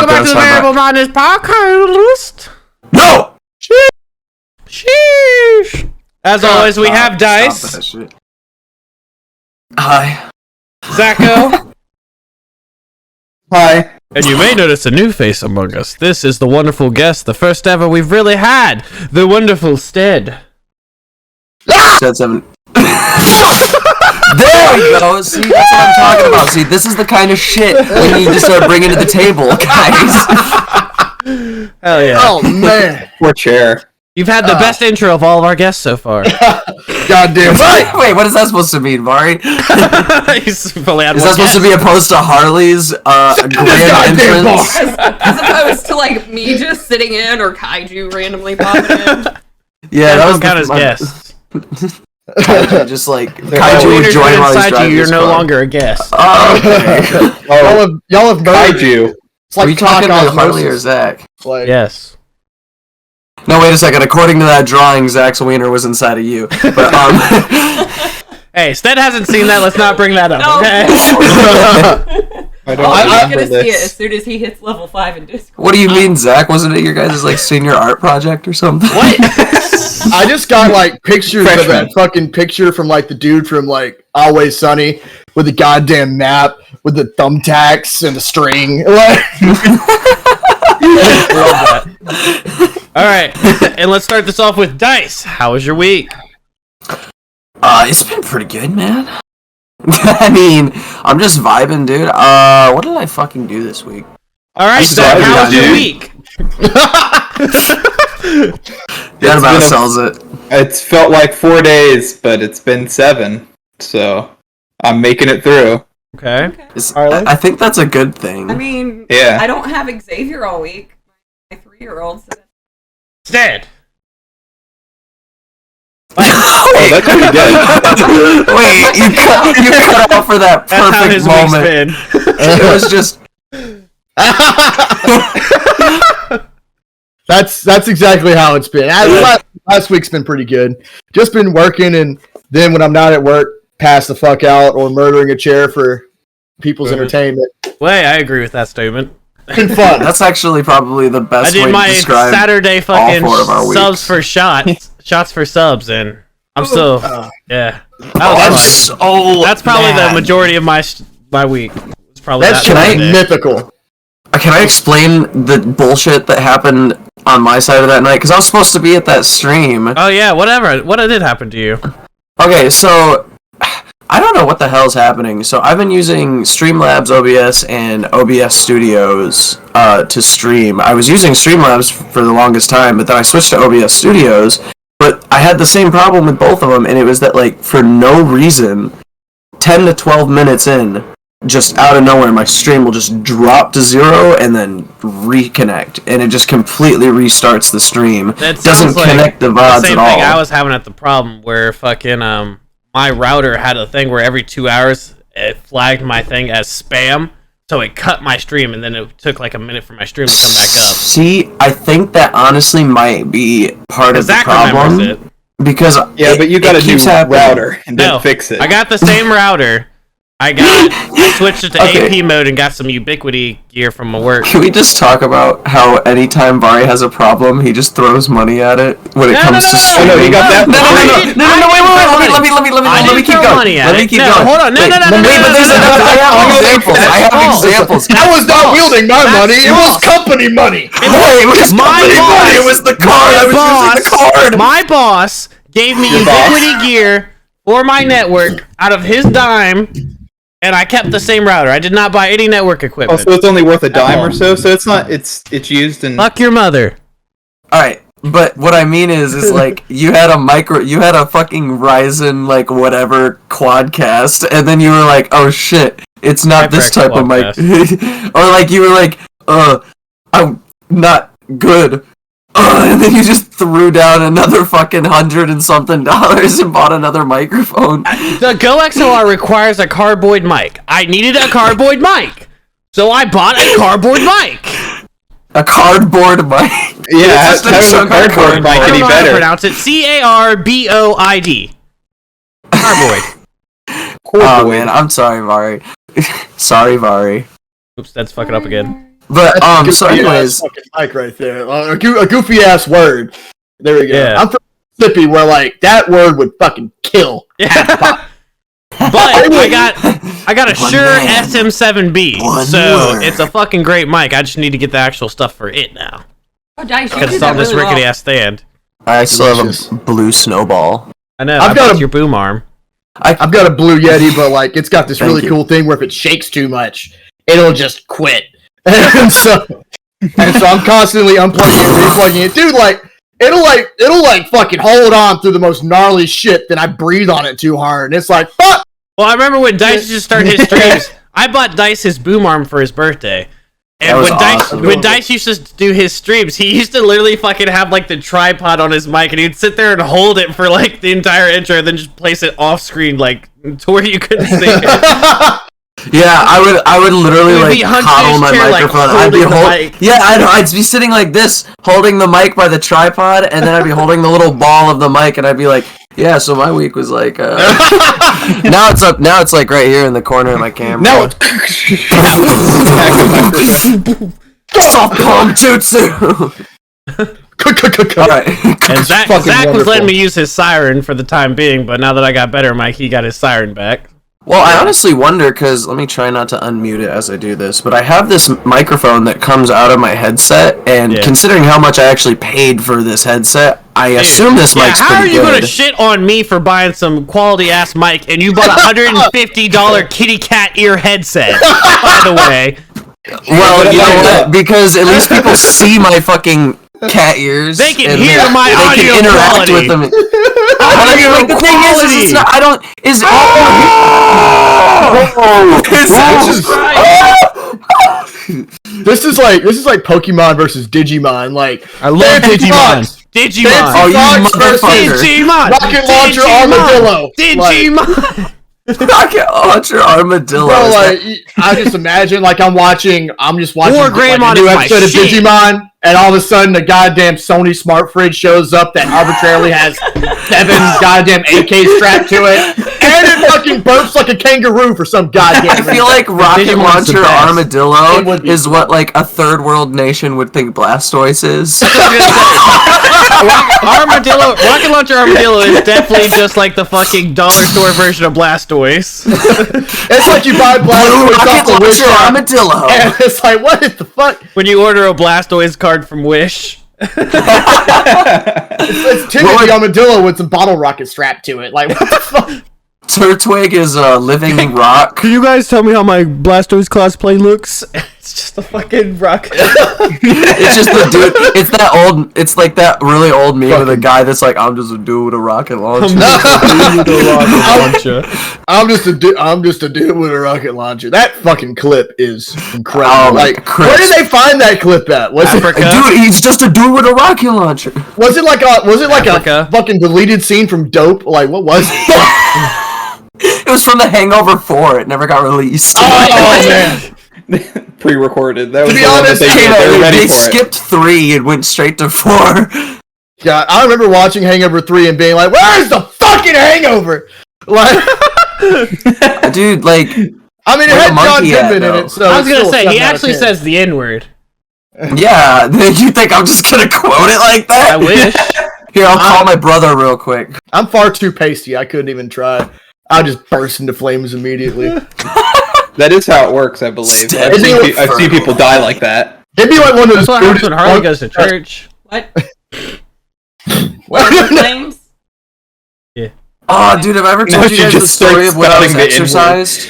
Welcome back to the Variable Madness podcast. No! Sheesh. As always, we have Dice. Hi. Zacho. Hi. And you may notice a new face among us. This is the wonderful guest, the first ever we've really had, the wonderful Stead. Said 7. There we go. See, that's what I'm talking about. See, this is the kind of shit we need to start bringing to the table, guys. Hell yeah. Oh, man. Poor chair. You've had the best intro of all of our guests so far. Goddamn right. Wait, what is that supposed to mean, Vari? He's fully out of Is that supposed to be opposed to Harley's grand entrance? As opposed to, like, me just sitting in or Kaiju randomly popping in. Yeah, that was count as guests. Kaiju just like Kaiju would join while he's driving. You're no longer a guest. Oh, okay. Y'all have Kaiju. It's like are you talking about Harley or Zach? Like, yes. No, wait a second. According to that drawing, Zach's wiener was inside of you. But Hey, Stead hasn't seen that. Let's not bring that up. No. Okay. I'm gonna see it as soon as he hits level 5 in Discord. what do you mean, Zach? Wasn't it your guys' like senior art project or something? What? I just got like pictures of that fucking picture from like the dude from like Always Sunny with the goddamn map with the thumbtacks and the string. Like, All right, and let's start this off with Dice. How was your week? It's been pretty good, man. I mean, I'm just vibing, dude. What did I fucking do this week? All right, Zach, how was your week? That about sells it. It's felt like 4 days, but it's been 7, so I'm making it through. Okay. I think that's a good thing. I mean, Yeah. I don't have Xavier all week. My 3-year-old. So Stead. Oh, that's pretty good. Wait, you cut out for that That's how perfect his moment. week's been. It was just. that's exactly how it's been. Last week's been pretty good. Just been working, and then when I'm not at work, pass the fuck out or murdering a chair for people's entertainment. Wait, I agree with that statement. Been fun. That's actually probably the I best way did to my describe Saturday fucking all 4 of our subs weeks. for shots for subs, and I'm still yeah. That's That's probably the majority of my week. It's probably That's that mythical. Can I explain the bullshit that happened on my side of that night? Because I was supposed to be at that stream. Oh yeah, whatever. What did happen to you? Okay, so I don't know what the hell's happening. So I've been using Streamlabs OBS and OBS Studios to stream. I was using Streamlabs for the longest time, but then I switched to OBS Studios. But I had the same problem with both of them, and it was that, like, for no reason, 10 to 12 minutes in, just out of nowhere, my stream will just drop to 0 and then reconnect, and it just completely restarts the stream. That doesn't connect the VODs the same at all. thing I was having at the problem where fucking my router had a thing where every 2 hours it flagged my thing as spam, so it cut my stream, and then it took like a minute for my stream to come back up. See, I think that honestly might be part of the Zach problem. remembers it. Because But you gotta do router and then No, fix it. I got the same router. I switched it to AP mode and got some Ubiquity gear from my work. Can we just talk about how anytime Vari has a problem, he just throws money at it when it comes to streaming? Oh, no, you got that? No, wait, let me keep going. Let me keep going. Hold on, no. Wait, but there's enough. I have examples. I was not wielding my money. It was company money. It was company money. It was the card. I was using the card. My boss gave me Ubiquity gear for my network out of his dime. And I kept the same router. I did not buy any network equipment. Oh, so it's only worth a dime or so? So it's not, it's used in... Fuck your mother. Alright, but what I mean is like, you had a fucking Ryzen, like, whatever, quadcast, and then you were like, oh shit, it's not this type of mic. Or like, you were like, I'm not good. And then you just threw down another fucking $100 and something and bought another microphone. The Go XLR requires a cardboard mic. I needed a cardboard mic, so I bought a cardboard mic. A cardboard mic. Yeah, how a cardboard mic I don't any know how to better? pronounce it. CARBOID. Cardboard. Oh man, I'm sorry, Vari. Sorry, Vari. Oops, that's fucking up again. But That's so a goofy anyways, ass fucking mic right there. A goofy ass word. There we go. Yeah. I'm from Mississippi, where like that word would fucking kill. Yeah. But I got a One Shure man. SM7B, One so word. it's a fucking great mic. I just need to get the actual stuff for it now. Oh, Dice, you Because did it's that on this really rickety well. ass stand. I still Delicious. have a blue snowball. I know. I've I got got a- your boom arm. I've got a Blue Yeti, but like it's got this Thank really you. cool thing where if it shakes too much, it'll just quit. and so I'm constantly unplugging it, replugging it, dude. Like it'll like fucking hold on through the most gnarly shit. Then I breathe on it too hard, and it's like fuck. Well, I remember when Dice just started his streams. I bought Dice his boom arm for his birthday. That And was when Dice, awesome. when Dice used to do his streams, he used to literally fucking have like the tripod on his mic, and he'd sit there and hold it for like the entire intro, and then just place it off screen, like to where you couldn't see it. Yeah, I would literally He would like be hunched in coddle his my chair, like, microphone. I'd be holding the holding. mic. Yeah, I know. I'd be sitting like this, holding the mic by the tripod, and then I'd be holding the little ball of the mic, and I'd be like, "Yeah." So my week was like. Now it's up. Now it's like right here in the corner of my camera. Now it's soft palm jutsu. All right. And Zach fucking was wonderful. letting me use his siren for the time being, but now that I got better mic, he got his siren back. Well, I honestly wonder, because let me try not to unmute it as I do this, but I have this microphone that comes out of my headset, and Yeah. considering how much I actually paid for this headset, I assume this Yeah, mic's how are pretty you good. gonna shit on me for buying some quality ass mic and you bought a $150 kitty cat ear headset? By the way, Well, you know what? Because at least people see my fucking cat ears. They can and hear my they audio can interact quality. with them. Audio Like, the thing is quality. it's not. I don't. Is this is like Pokemon versus Digimon. Like I love Fancy Digimon. Fox. Digimon. Oh, you Fox versus motherfucker. Digimon. Rocket launcher Digimon. armadillo. Digimon. Rocket launcher armadillo. Bro, Is like that- I just imagine like I'm just watching War like, Greymon a new is my episode of shit. Digimon, and all of a sudden the goddamn Sony smart fridge shows up that arbitrarily has 7 goddamn AKs strapped to it, and it fucking burps like a kangaroo for some goddamn I feel like rocket Digimon's the launcher best. armadillo It would be is what like a third world nation would think Blastoise is. Armadillo, Rocket Launcher Armadillo is definitely just like the fucking dollar store version of Blastoise. It's like you buy Blue Blastoise off rocket the Wish launcher app, armadillo. and it's like, what the fuck? When you order a Blastoise card from Wish. It's Timothy Armadillo with some bottle rocket strapped to it. Like, what the fuck? Turtwig is a living rock. Can you guys tell me how my Blastoise cosplay looks? It's just a fucking rocket. It's just the dude. It's that old. It's like that really old meme of the guy that's like, "I'm just a dude with a rocket launcher." I'm just a dude with a rocket launcher. That fucking clip is incredible. Oh, like, Chris. where did they find that clip at? Was Africa. Dude, he's just a dude with a rocket launcher. it like Africa. a fucking deleted scene from Dope? Like, what was it? It was from The Hangover 4. It never got released. Oh man. Pre-recorded. That was be the one that honest, they Came did. They were out, ready they for it. skipped 3 and went straight to 4. Yeah, I remember watching Hangover 3 and being like, "Where's the fucking Hangover?" Like, Dude, like, I mean, it Where's had the John monkey at, Goodman in though? it, so I was it's gonna still a say, he 7 out of actually 10. says the N-word. yeah, you think I'm just gonna quote it like that? I wish. Here, I'll call my brother real quick. I'm far too pasty. I couldn't even try. I just burst into flames immediately. That is how it works, I believe. Step I've seen people die like that. It'd be like one of those. That's what happens when Harley Buddhist- goes to church. What? What are the names? Oh, dude, have I ever No, told you she guys the just story starts of when I was spelling the exercised?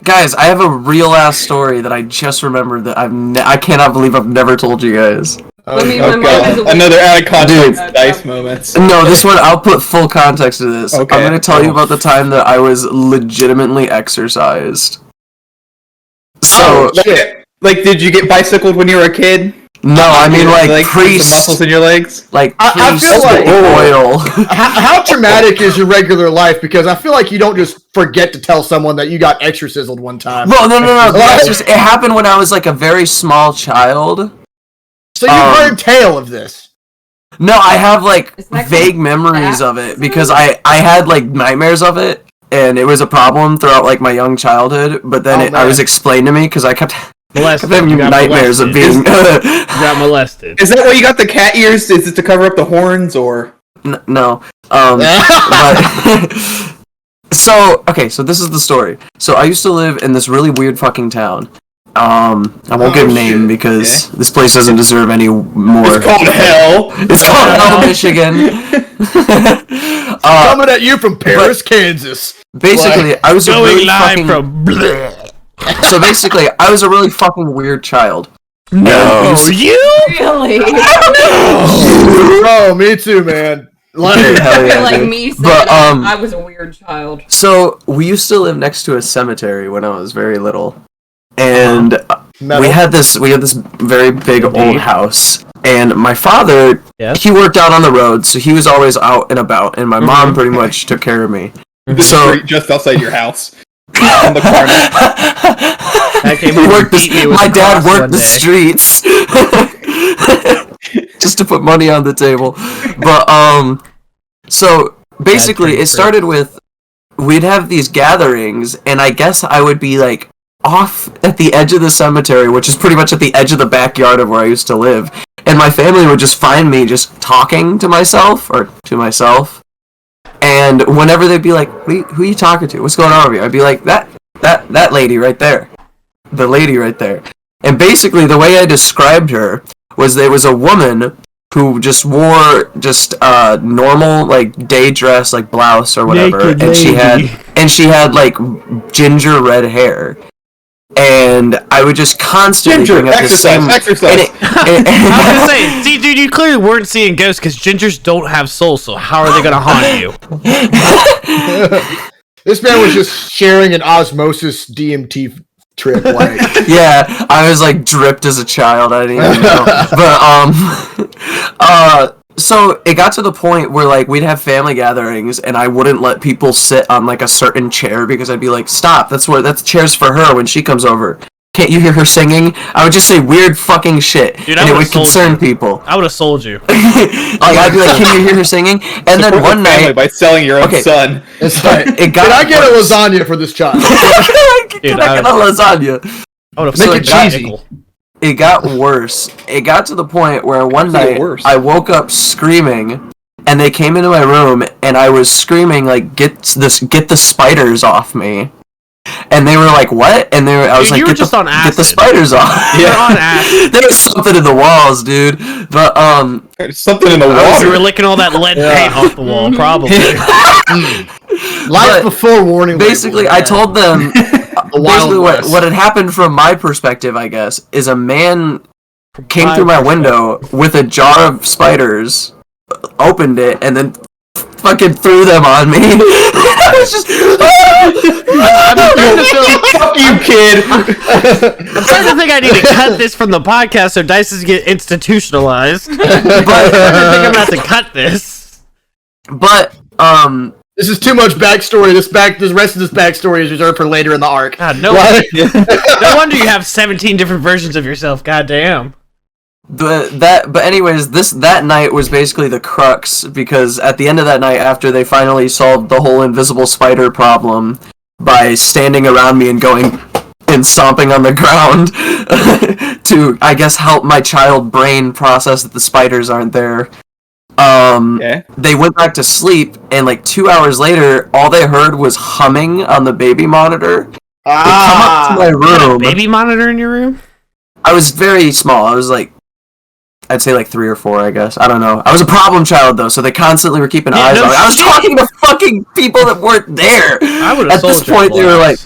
Guys, I have a real ass story that I just remembered that I cannot believe I've never told you guys. Let me Oh remember. god, another out of context Dude. dice moments. No, this one, I'll put full context to this. Okay. I'm gonna tell you about the time that I was legitimately exercised. So, Like, did you get bicycled when you were a kid? no, I mean like put some priest, muscles in your legs. like I priest feel like- oil. How traumatic is your regular life? Because I feel like you don't just forget to tell someone that you got exorcised one time. No. What? It happened when I was like a very small child. So you've heard tale of this. No, I have like Isn't that vague called memories of it baptism? because I had like nightmares of it. and it was a problem throughout like my young childhood. But then I was explained to me because I kept having nightmares of being got molested. Is that why you got the cat ears? Is it to cover up the horns or? No. But so this is the story. So I used to live in this really weird fucking town. I won't give a name because this place doesn't deserve any more. It's called hell. It's called Hell, Michigan. Coming at you from Paris, Kansas. Basically, I was a Going really live fucking. from. So basically, I was a really fucking weird child. No, you? Really? Oh, me too, man. Hell yeah, Like dude. me saying But, I was a weird child. So we used to live next to a cemetery when I was very little, and Metal. we had this very big old house. And my father, he worked out on the road, so he was always out and about. And my mom pretty much took care of me. The street just outside your house. On the corner. My dad worked the streets just to put money on the table. But so basically, it started with we'd have these gatherings, and I guess I would be like off at the edge of the cemetery, which is pretty much at the edge of the backyard of where I used to live, and my family would just find me just talking to myself. And whenever they'd be like, who are you talking to? What's going on over here? I'd be like, that lady right there. The lady right there. And basically, the way I described her was there was a woman who just wore normal, like, day dress, like, blouse or whatever. And she had, like, ginger red hair. And I would just constantly bring up the same... Exercise. I was gonna say, see, dude, you clearly weren't seeing ghosts because gingers don't have souls, so how are they gonna haunt you? This man was just sharing an osmosis DMT trip, like. Yeah, I was like dripped as a child. I didn't even know. But so it got to the point where like we'd have family gatherings, and I wouldn't let people sit on like a certain chair because I'd be like, "Stop! That's chairs for her when she comes over. Can't you hear her singing?" I would just say weird fucking shit, Dude, and it would concern people. I would have sold you. Like I'd be like, "Can you hear her singing?" And then one night, by selling your own son. It's like, it got can I get a worse. lasagna for this child? Can I get a lasagna? I would have Make it cheesy. It got worse. It got to the point where one night I woke up screaming, and they came into my room, and I was screaming like, "Get the spiders off me!" And they were like, "What?" And I was like, "Get the spiders off." You're on acid. There was something in the walls, dude. But There's something in the wall. You were licking all that lead paint off the wall, probably. Life before warning. Basically, I told them. Basically, what had happened from my perspective, I guess, is a man came through my window with a jar of spiders, opened it, and then fucking threw them on me. I was just... Fuck you, kid! I'm starting to think I need to cut this from the podcast so Dice doesn't get institutionalized. But I think I'm gonna have to cut this. But, this is too much backstory. This rest of this backstory is reserved for later in the arc. God, no wonder you have 17 different versions of yourself. God damn. But anyways, that night was basically the crux, because at the end of that night, after they finally solved the whole invisible spider problem by standing around me and going and stomping on the ground to, I guess, help my child brain process that the spiders aren't there. They went back to sleep, and like 2 hours later, all they heard was humming on the baby monitor. They come up to my room. Baby monitor in your room? I was very small. I was like, I'd say like 3 or 4, I guess. I don't know. I was a problem child though, so they constantly were keeping eyes on me. I was talking to fucking people that weren't there. I would have. At this point, they were like,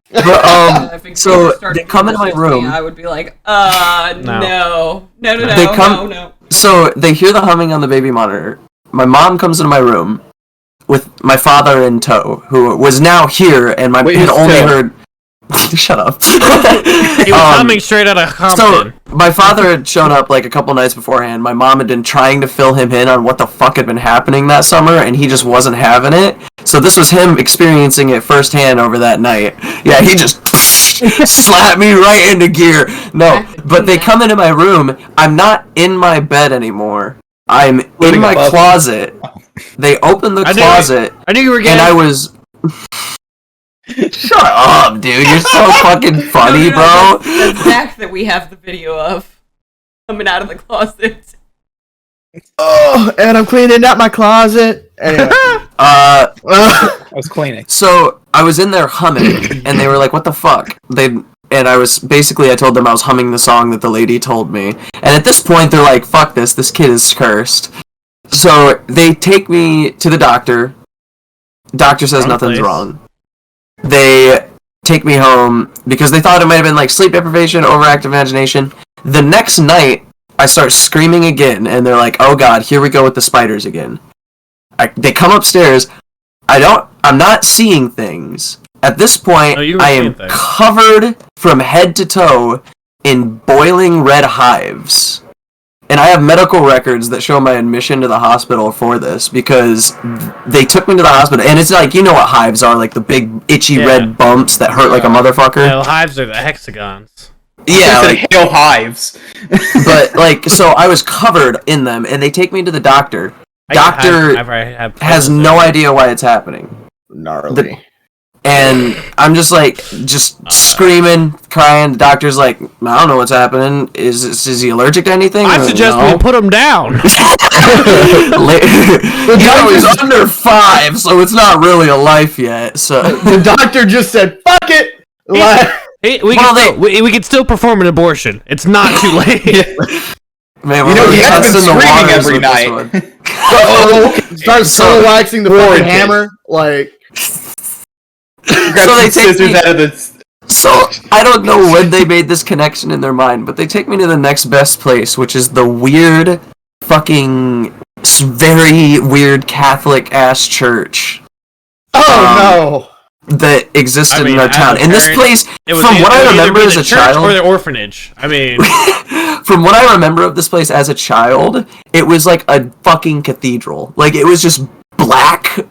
If so started they come into my room. I would be like, no. No. So they hear the humming on the baby monitor. My mom comes into my room with my father in tow, who was now here, and had only heard. Shut up. He was humming straight out of Compton. So my father had shown up like a couple nights beforehand. My mom had been trying to fill him in on what the fuck had been happening that summer, and he just wasn't having it. So this was him experiencing it firsthand over that night. Yeah, he just slapped me right into gear. No, but they come into my room. I'm not in my bed anymore. I'm in my closet. They opened the closet. I knew you were getting. And I was. Shut up, dude. You're so fucking funny, bro. That's Zach that we have the video of coming out of the closet. Oh, and I'm cleaning out my closet. Anyway. I was cleaning. So I was in there humming, and they were like, "What the fuck?" I told them I was humming the song that the lady told me. And at this point, they're like, "Fuck this kid is cursed." So they take me to the doctor. Doctor says nothing's wrong. They take me home because they thought it might have been like sleep deprivation, overactive imagination. The next night, I start screaming again, and they're like, "Oh god, here we go with the spiders again." They come upstairs. I'm not seeing things. At this point, I am covered from head to toe in boiling red hives. And I have medical records that show my admission to the hospital for this, because they took me to the hospital, and it's like, you know what hives are, like the big itchy red bumps that hurt like a motherfucker. Yeah, the hives are the hexagons. Yeah, like hail hives. But like, so I was covered in them, and they take me to the doctor. Doctor has no idea why it's happening. Gnarly. And I'm just like, screaming, crying. The doctor's like, "I don't know what's happening. Is he allergic to anything?" I suggest we put him down. He's under 5, so it's not really a life yet. So the doctor just said, "Fuck it." We can still perform an abortion. It's not too late. Man, he has been screaming every night. Start solo waxing the fucking hammer, like. So they take me out of this. So I don't know when they made this connection in their mind, but they take me to the next best place, which is the weird, fucking, very weird Catholic ass church. Oh no! That existed in our town. And this place, from what I remember as a child, or the orphanage. I mean, from what I remember of this place as a child, it was like a fucking cathedral. Like, it was just black.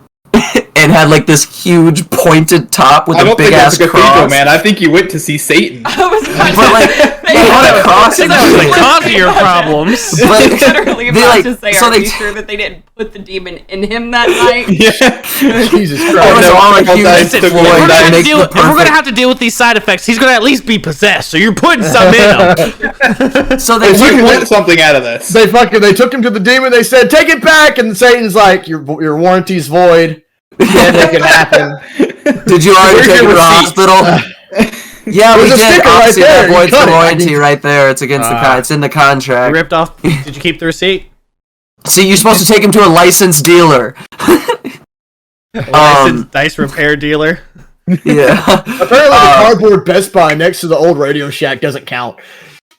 And had like this huge pointed top with a big ass cross. Man, I think you went to see Satan. But like, they had a cross in there. The cause of your problems. But literally about to say, are you sure that they didn't put the demon in him that night? Yeah. Jesus Christ. If we're gonna have to deal with these side effects, he's gonna at least be possessed. So you're putting something in him. So they want something out of this. They took him to the demon. They said, "Take it back," and Satan's like, "Your warranty's void. Can't make it happen." Did you already take him to the hospital? Yeah, we did. Obviously, that voids the warranty right there. It's against it's in the contract. Ripped off. Did you keep the receipt? See, you're supposed to take him to a licensed dealer. Licensed dice repair dealer. Yeah. Apparently, the cardboard Best Buy next to the old Radio Shack doesn't count.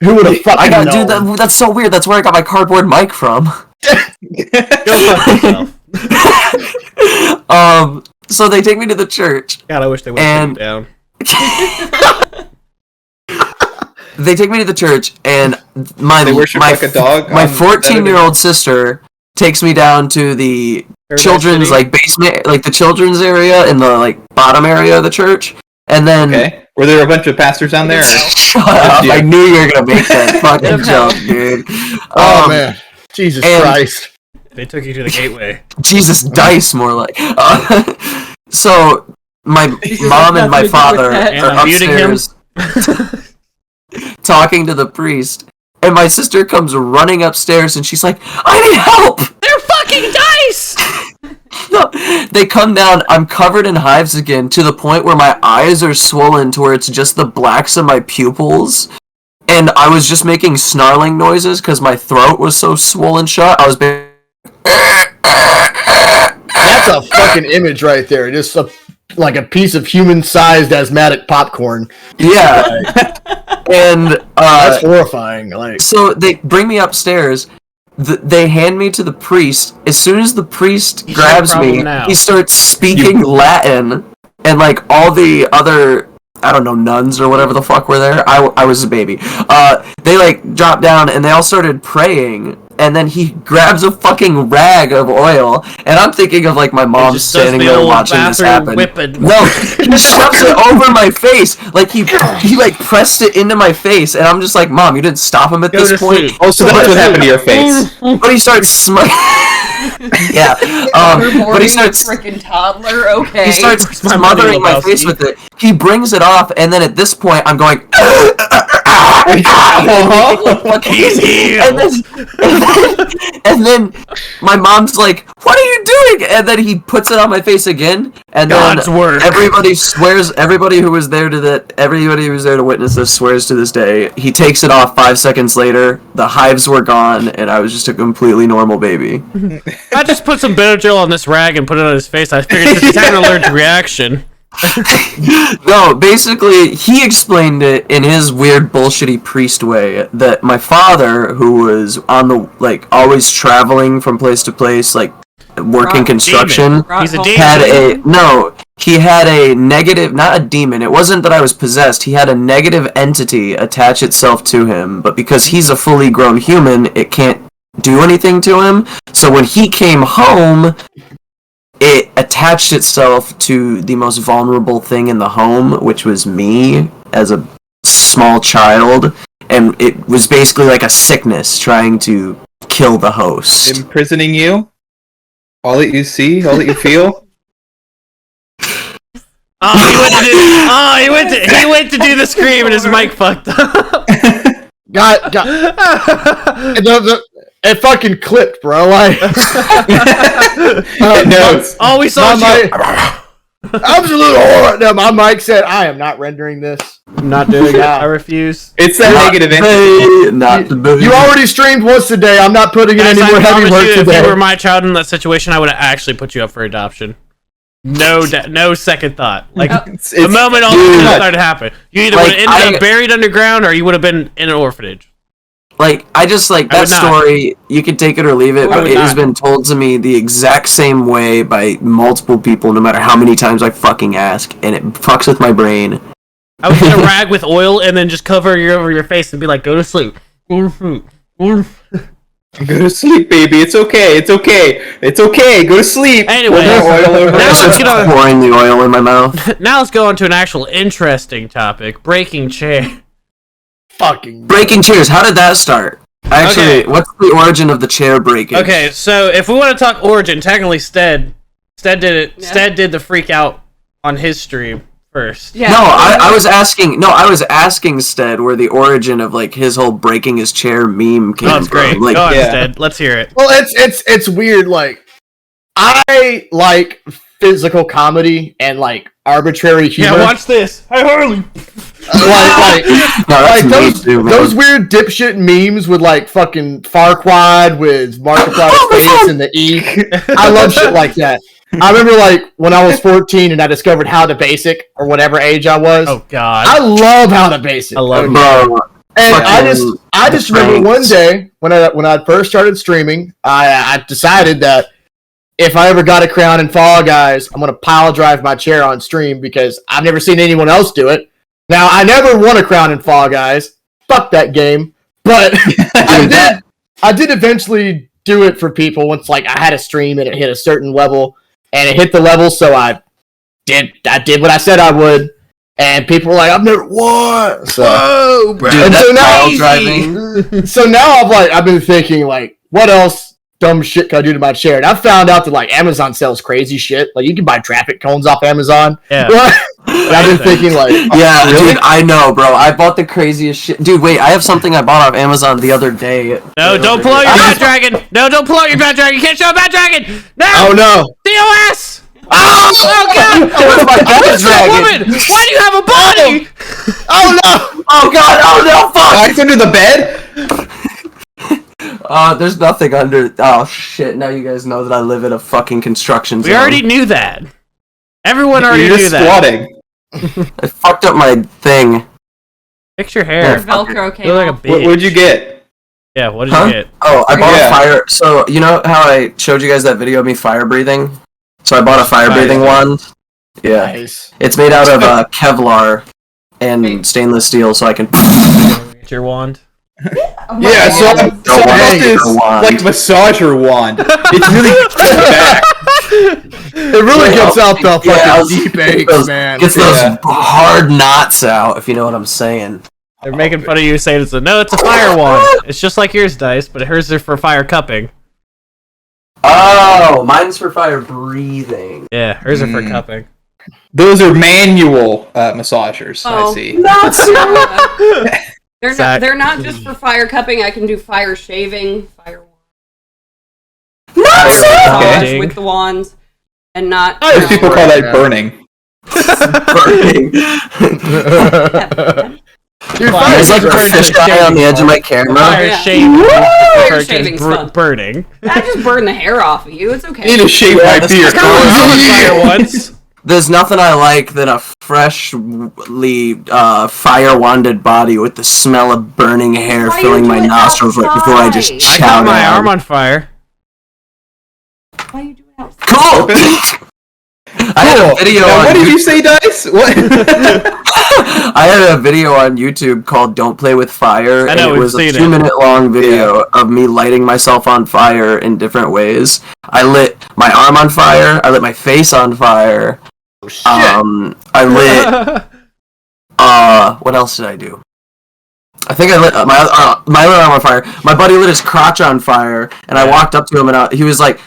Who would have fucking known? Dude, that's so weird. That's where I got my cardboard mic from. Go fuck yourself. So they take me to the church. God, I wish they would have taken down. They take me to the church, and my 14-year-old sister takes me down to the children's basement, like the children's area in the bottom area of the church, and then were there a bunch of pastors down there? Shut up! I knew you were gonna make that fucking joke, dude. Oh man, Jesus Christ! They took you to the gateway. Jesus Dice, more like. So my mom and my father are upstairs talking to the priest, and my sister comes running upstairs, and she's like, "I need help! They're fucking dice!" No, they come down. I'm covered in hives again, to the point where my eyes are swollen to where it's just the blacks of my pupils. And I was just making snarling noises because my throat was so swollen shut. I was That's a fucking image right there. Just like a piece of human-sized asthmatic popcorn. Yeah. And that's horrifying. So they bring me upstairs. They hand me to the priest. As soon as the priest grabs me, he starts speaking Latin, and all the other, I don't know, nuns or whatever the fuck were there. I was a baby. They drop down and they all started praying, and then he grabs a fucking rag of oil, and I'm thinking of like my mom just does standing the there old watching this bathroom happen. whipping. No, he shoves it over my face, like he like pressed it into my face, and I'm just like, Mom, you didn't stop him at Go this to point. sleep. Oh, so that's what happened to your face. But he starts yeah, but he starts freaking toddler. Okay. he starts my smothering my money, face Lebowski? with it. He brings it off, and then at this point, I'm going. Easy. And then my mom's like, "What are you doing?" And then he puts it on my face again, and God's then work. everybody swears. Everybody who was there to witness this swears to this day. He takes it off 5 seconds later. The hives were gone, and I was just a completely normal baby. I just put some Benadryl on this rag and put it on his face. I figured he's having an allergic reaction. No, basically, he explained it in his weird bullshitty priest way that my father, who was on the, like, always traveling from place to place, like, working construction, He's a he had a negative, not a demon, it wasn't that I was possessed, he had a negative entity attach itself to him, but because he's a fully grown human, it can't do anything to him, so when he came home, it attached itself to the most vulnerable thing in the home, which was me as a small child, and it was basically like a sickness trying to kill the host. Imprisoning you? All that you see? All that you feel? He went to do the scream and his mic fucked up. It fucking clipped, bro. Like, Oh, we saw you. Absolute horror. No, my mic said, "I am not rendering this. I'm not doing it. I refuse. It's that negative energy. You already streamed once today. I'm not putting in any more heavy work If today." you were my child in that situation, I would have actually put you up for adoption. No second thought. Like the moment all this started to happen, you either would have ended up buried underground or you would have been in an orphanage. Like, I just, like, that story, you can take it or leave it, but it has been told to me the exact same way by multiple people, no matter how many times I fucking ask, and it fucks with my brain. I would get a rag with oil and then just cover over your face and be like, go to sleep. Go to sleep. Go to sleep, baby. It's okay. It's okay. It's okay. Go to sleep. Anyway, pouring the oil in my mouth. Now let's go on to an actual interesting topic: breaking chair. Fucking breaking chairs. How did that start? Actually, what's the origin of the chair breaking? Okay, so if we want to talk origin, technically Stead did it. Yeah. Stead did the freak out on his stream first. Yeah. No, I was asking Stead where the origin of like his whole breaking his chair meme came from. That's great. Like, go on, Stead. Let's hear it. Well, it's weird. Like, I like physical comedy and like arbitrary humor. Yeah, watch this. Hey, Harley. Those weird dipshit memes with like fucking Farquaad with Markiplier's face and the E. I love shit like that. I remember like when I was 14 and I discovered How to Basic or whatever age I was. Oh God, I love How to Basic. I love it. And I just remember one day when I first started streaming, I decided that if I ever got a crown in Fall Guys, I'm gonna pile drive my chair on stream because I've never seen anyone else do it. Now, I never won a crown in Fall Guys. Fuck that game. But I did eventually do it for people once like I had a stream and it hit a certain level. And it hit the level, so I did what I said I would. And people were like, I've never won. So, whoa, bro. Dude, so now I've been thinking, like, what else dumb shit can I do to my chair? And I found out that like Amazon sells crazy shit. Like you can buy traffic cones off Amazon. Yeah. And I've been thinking like, yeah, really? Dude, I know, bro. I bought the craziest shit. Dude, wait, I have something I bought off Amazon the other day. No, don't pull out your Bat Dragon. No, don't pull out your Bat Dragon. You can't show a Bat Dragon. No. Oh no. DOS. Oh God! Oh my God, Dragon! Why do you have a body? Oh no! Oh God! Oh no! Fuck! It's under the bed. There's nothing under. Oh shit! Now you guys know that I live in a fucking construction zone. We already knew that. Everyone already knew that. Squatting. I fucked up my thing. Fix your hair. Velcro came you look like a off. bitch. What'd you get? Yeah, what did you get? Oh, I bought a fire. So you know how I showed you guys that video of me fire breathing? So I bought a fire breathing wand. Yeah, nice. It's made out of Kevlar and stainless steel, so I can. Get your wand. Oh my Yeah, so God. I'm Don't want saying to this wand. like massager wand. It's really back. it really gets out the fucking Yeah, deep aches, man. Gets those Yeah. hard knots out, if you know what I'm saying. They're making fun of you saying it's a fire wand. It's just like yours, Dice, but hers is for fire cupping. Oh, mine's for fire breathing. Yeah, hers are for cupping. Those are manual massagers. Oh. I see. Not They're not just for fire cupping. I can do fire shaving, fire Not Okay. with the wands, and not. Most people call that burning. burning. Dude, There's like a Fire fish eye on the edge of my camera. Fire yeah. shaving. Fire Referred to as shaving's fun. burning. I just burn the hair off of you. It's I need okay. to shave my that's beard. kinda what I was on fire once. There's nothing I like than a freshly fire-wanded body with the smell of burning hair Why filling you my do it nostrils right before I just outside? I chow got my down. arm on fire. Why you doing outside? Cool! I had a video Now, on what did you say, Dice? What? I had a video on YouTube called "Don't Play with Fire," I and know, it we've was a seen it. 2-minute long video of me lighting myself on fire in different ways. I lit my arm on fire. I lit my face on fire. Oh, shit. I lit. What else did I do? I think I lit my other arm on fire. My buddy lit his crotch on fire, and I walked up to him, and he was like,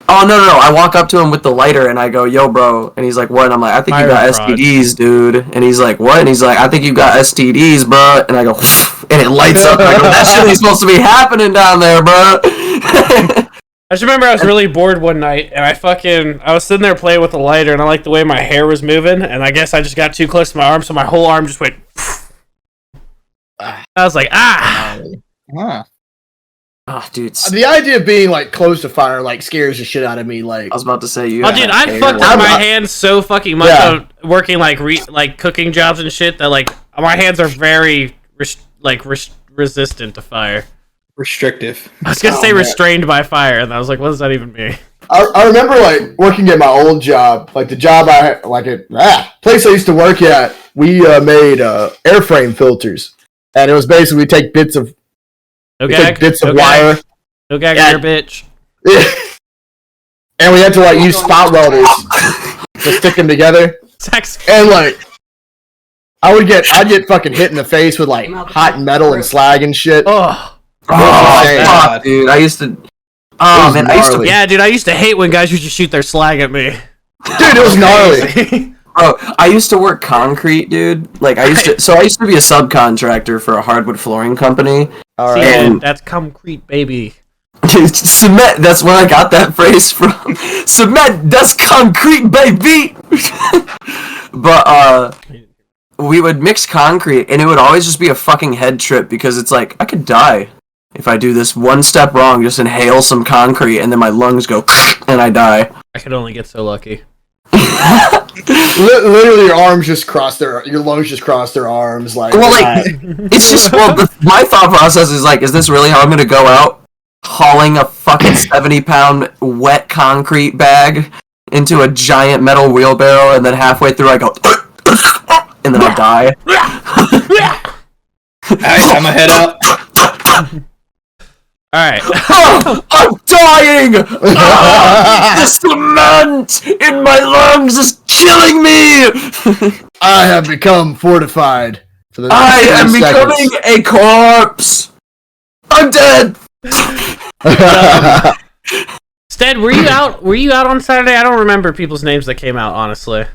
"Oh no! I walk up to him with the lighter, and I go, "Yo, bro," and he's like, "What?" And I'm like, "I think you got Fire STDs, dude." And he's like, "What?" And he's like, "I think you got STDs, bro." And I go, and it lights up. And I go, "That shit ain't supposed to be happening down there, bro." I just remember I was really bored one night, and I was sitting there playing with the lighter, and I liked the way my hair was moving, and I guess I just got too close to my arm, so my whole arm just went. I was like, ah! Huh. Oh, dude, The idea of being like close to fire like scares the shit out of me. Like, I was about to say you. Oh, had dude, hair. I fucked up my hands so fucking much on working like cooking jobs and shit that like my hands are very resistant to fire. Restrictive. I was gonna say man. restrained by fire, and I was like, what does that even mean? I remember like working at my old job, like the job I had, like place I used to work at. We made airframe filters, and it was basically we take bits of Okay, wire, Okay, Yeah. you're a bitch. and we had to like use spot welders to stick them together. Sex. And like, I'd get fucking hit in the face with like hot metal and slag and shit. Oh, Oh, Damn. fuck, dude! I used to. Oh was man, I used to. gnarly. yeah, dude. I used to hate when guys used to shoot their slag at me. Dude, it was gnarly. Bro, I used to work concrete, dude. Like I used to be a subcontractor for a hardwood flooring company. All See, right. And- dude, that's concrete, baby. Cement, that's where I got that phrase from. Cement, that's concrete, baby. But we would mix concrete, and it would always just be a fucking head trip because it's like I could die if I do this one step wrong. Just inhale some concrete, and then my lungs go, and I die. I could only get so lucky. Literally, your lungs just cross their arms. Like, Well, like it's just my thought process is like, is this really how I'm gonna go out hauling a fucking 70-pound wet concrete bag into a giant metal wheelbarrow, and then halfway through I go, and then I die. Alright, I'm gonna head out. All right. Oh, I'm dying! The cement in my lungs is killing me! I have become fortified. For the I am 30 becoming a corpse! I'm dead! Stead, were you out? Were you out on Saturday? I don't remember people's names that came out. Honestly,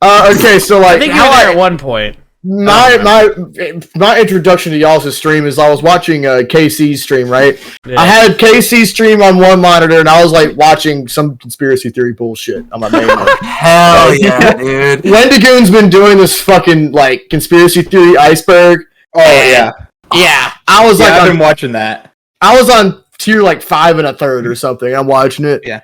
Okay, so like I think you were there at one point. my introduction to y'all's stream is I was watching KC's stream, right? Yeah. I had KC's stream on one monitor, and I was like watching some conspiracy theory bullshit on my main one. Hell yeah, dude. Wendigoon's been doing this fucking like conspiracy theory iceberg. Oh yeah. Yeah, I was Yeah, like, I've been watching that. I was on tier like 5 1/3 or something. I'm watching it. Yeah.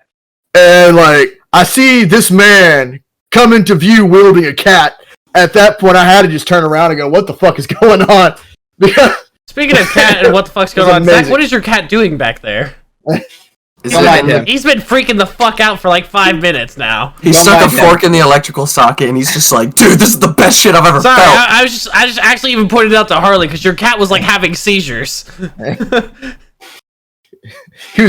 And like I see this man come into view wielding a cat. At that point, I had to just turn around and go, "What the fuck is going on?" Because Speaking of cat and what the fuck's going It's on, Zach, amazing. what is your cat doing back there? Don't mind him. He's been freaking the fuck out for like 5 minutes now. He Don't stuck a mind him. fork in the electrical socket, and he's just like, dude, this is the best shit I've ever Sorry, felt. I just actually even pointed it out to Harley because your cat was like having seizures. He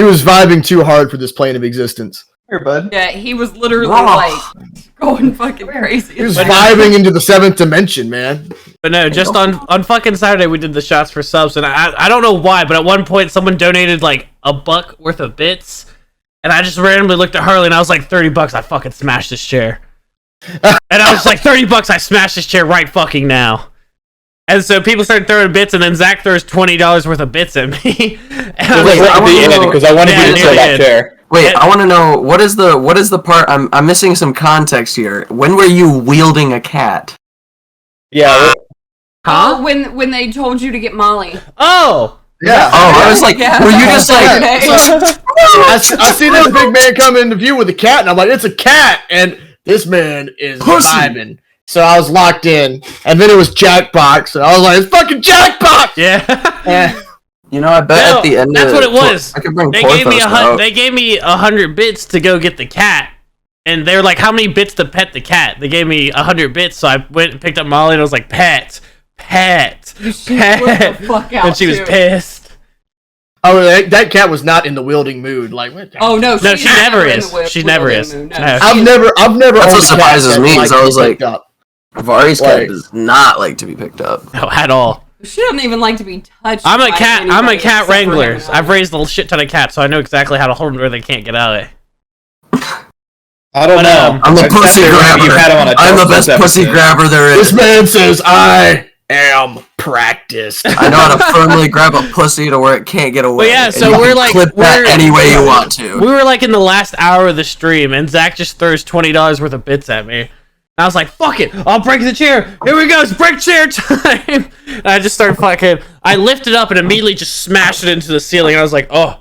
was vibing too hard for this plane of existence. Here, bud. Yeah, he was literally Oh. like going fucking crazy. He was vibing into the 7th dimension, man. But no, just on fucking Saturday we did the shots for subs, and I don't know why, but at one point someone donated like $1 worth of bits, and I just randomly looked at Harley and I was like, $30, I fucking smashed this chair. And I was like, $30, I smashed this chair right fucking now. And so people started throwing bits, and then Zach throws $20 worth of bits at me. And I was Wait, like, I wanna know- because I wanted Yeah, you to throw nearly that did. chair. Wait, I want to know what is the part? I'm missing some context here. When were you wielding a cat? Yeah. huh? Oh, when they told you to get Molly. Oh! Yeah. Oh, I was like, Yeah. were you just like? I see this big man come into view with a cat, and I'm like, it's a cat, and this man is Pussy. vibing. So I was locked in, and then it was Jackbox, and I was like, it's fucking Jackbox! Yeah. Eh. You know, I bet No, at the end. that's of what it was. I could bring They gave me Porthos out. They gave me 100 bits to go get the cat, and they were like, "How many bits to pet the cat?" They gave me 100 bits, so I went and picked up Molly, and I was like, "Pet, pet, She flipped pet," the fuck out, and she was too. pissed. Oh, that cat was not in the wielding mood. Like, what the Oh no, No, she never in is. the She never wielding is. mood. No, No. I've never That's owned what a cat surprises that me, liked is I to was be like- picked up. Vari's cat Like- does not like to be picked up. No, at all. She doesn't even like to be touched. I'm a by cat. I'm anybody a cat except for wrangler. him. I've raised a shit ton of cats, so I know exactly how to hold them where they can't get out of it. I don't But, know. I'm the Except pussy for when grabber. you had him on a I'm the Justice best pussy episode. grabber there This is. man says, I am practiced. I know how to firmly grab a pussy to where it can't get away. But yeah, and so you we're can like- clip that we're- any way you want to. We were like in the last hour of the stream, and Zach just throws $20 worth of bits at me. And I was like, "Fuck it, I'll break the chair. Here we go, it's break chair time." And I just started fucking. I lifted up and immediately just smashed it into the ceiling. And I was like, "Oh,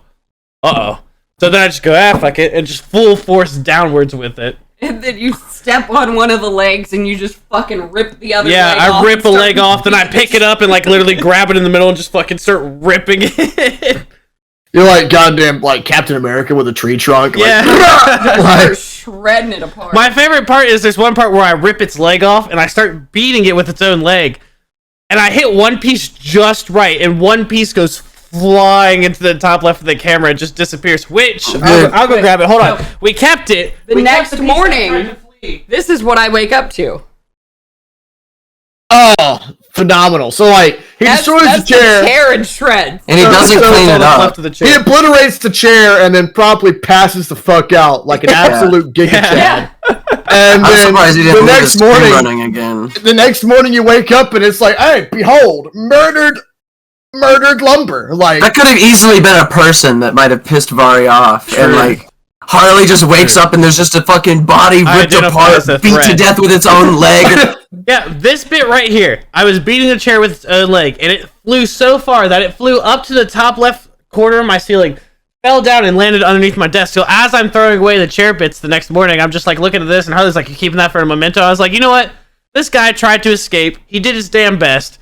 So then I just go, fuck it, and just full force downwards with it. And then you step on one of the legs and you just fucking rip the other Yeah, leg I off rip and a start leg off, then I pick it up and like literally grab it in the middle and just fucking start ripping it. You're like goddamn like Captain America with a tree trunk. Like, Yeah. Start shredding it apart. My favorite part is there's one part where I rip its leg off and I start beating it with its own leg. And I hit one piece just right, and one piece goes flying into the top left of the camera and just disappears. Which, I'll go grab it. Hold on. We kept it. The next morning, this is what I wake up to. oh, phenomenal. So like he destroys the chair. in shreds. And he doesn't So- clean All it that's up. left of the He chair. obliterates the chair and then promptly passes the fuck out like an absolute giga Yeah. chad. Yeah. And I'm then surprised he the didn't leave his next stream morning, running again. the next morning you wake up and it's like, hey, behold, murdered lumber. Like That could have easily been a person that might have pissed Vari off. And True. like, Harley just wakes up and there's just a fucking body I ripped identify apart, as a beat to threat. death with its own leg. Yeah, this bit right here. I was beating the chair with its own leg, and it flew so far that it flew up to the top left corner of my ceiling, fell down, and landed underneath my desk. So as I'm throwing away the chair bits the next morning, I'm just like looking at this, and Harley's like, "You keeping that for a memento?" I was like, "You know what? This guy tried to escape. He did his damn best.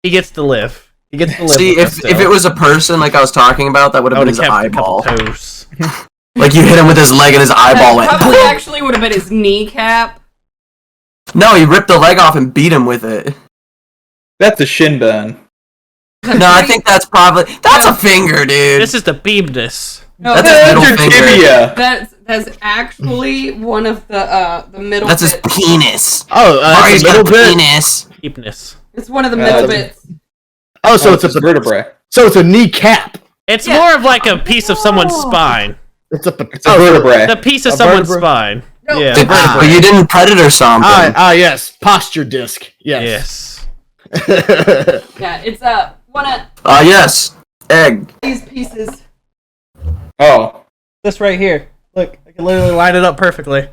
He gets to live. He gets to live." See, with us if it was a person like I was talking about, that would I have would been have his kept a couple eyeball. toes. Like you hit him with his leg and his eyeball went. That probably actually would have been his kneecap. No, he ripped the leg off and beat him with it. That's a shin bone. No, I think that's a finger, dude. This is the beamness. No, That's his That's middle your finger. tibia. that's actually one of the middle That's his bits. penis. oh, Vari's that's a got middle a bit. penis. Peepness. It's one of the middle bits. Oh, so it's a vertebrae. So it's a kneecap. It's Yeah. more of like a piece of someone's spine. It's a It's a vertebrae. The piece of A someone's vertebra? spine. No. Yeah. But you didn't predator something. yes, posture disc. Yes. Yes. Yeah, it's one of Yes. Egg. these pieces. Oh. This right here. Look, I can literally line it up perfectly.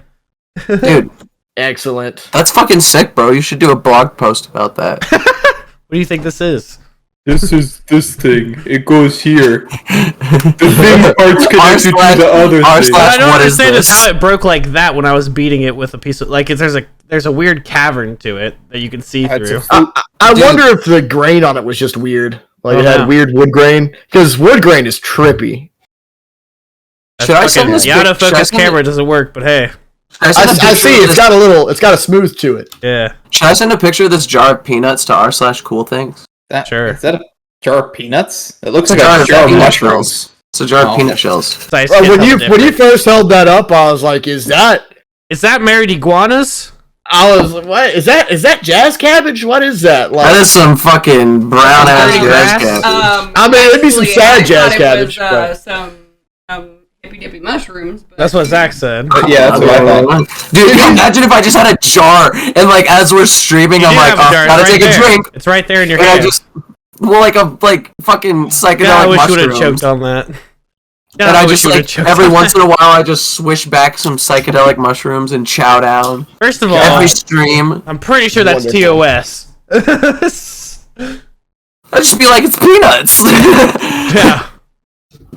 Dude, Excellent. that's fucking sick, bro. You should do a blog post about that. What do you think this is? This is this thing. It goes here. The thing part's connected slash- to the other r thing. slash- What I don't what is understand is this? how it broke like that when I was beating it with a piece of like there's a weird cavern to it that you can see That's through. I Dude. wonder if the grain on it was just weird. Like Oh, it had no. weird wood grain. Because wood grain is trippy. Should I send this The pic- should I autofocus send it- camera doesn't work, but hey. should I send a I picture see. of It's this- got a smooth to it. Yeah. Should I send a picture of this jar of peanuts to r/cool things? Sure. Is that a jar of peanuts? It looks It's like a jar of peanut mushrooms. shells. It's a jar of Oh. peanut shells. So I Well, can't when tell you the when you difference. first held that up, I was like, "Is that?" Is that married iguanas? I was like, "What is that? Is that jazz cabbage? What is that?" Like, That is some fucking brown ass Dirty jazz grass. cabbage. I mean, it'd be some actually, sad I jazz thought cabbage, It but- was, some hippy dippy mushrooms. But That's what Zach said. Yeah, that's what I thought. Dude, imagine if I just had a jar and like as we're streaming, You I'm do like, have a jar, gotta it's take right a there. drink, It's right there in your and I hand. just like fucking psychedelic Yeah, I wish you would have mushrooms. choked on that. Yeah, And I wish just you would've like choked every on once that. in a while, I just swish back some psychedelic mushrooms and chow down. First of all, Every stream, I'm pretty sure that's Wonderful. TOS. I just feel like it's peanuts. Yeah.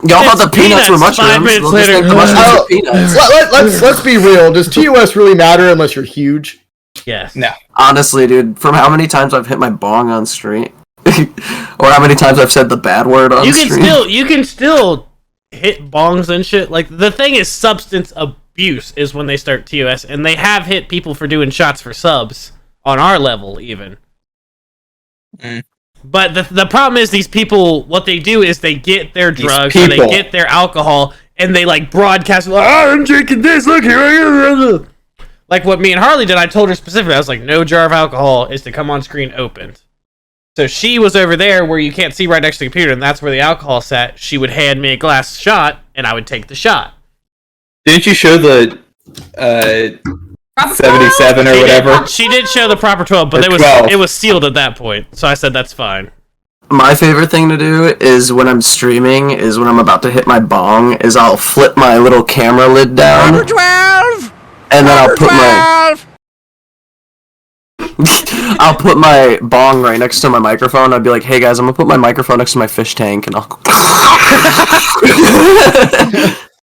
Y'all thought the It's peanuts were peanuts. 5 mushrooms. minutes We'll just later. think the mushrooms Oh. are peanuts. let's be real. Does TOS really matter unless you're huge? Yes. No. Honestly, dude, from how many times I've hit my bong on stream, or how many times I've said the bad word on You can stream. still hit bongs and shit. Like the thing is substance abuse is when they start TOS, and they have hit people for doing shots for subs on our level even. Mm. But the problem is these people, what they do is they get their These drugs or they people. get their alcohol and they like broadcast like, oh, I'm drinking this, look here. Like what me and Harley did, I told her specifically, I was like, no jar of alcohol is to come on screen opened. So she was over there where you can't see right next to the computer, and that's where the alcohol sat. She would hand me a glass shot, and I would take the shot. Didn't you show the 77 or whatever? She did show the proper 12, but Or it was 12. it was sealed at that point. So I said that's fine. My favorite thing to do is when I'm streaming, is when I'm about to hit my bong, is I'll flip my little camera lid down. Number 12! And then I'll put I'll put my bong right next to my microphone. I'd be like, hey guys, I'm gonna put my microphone next to my fish tank, and I'll...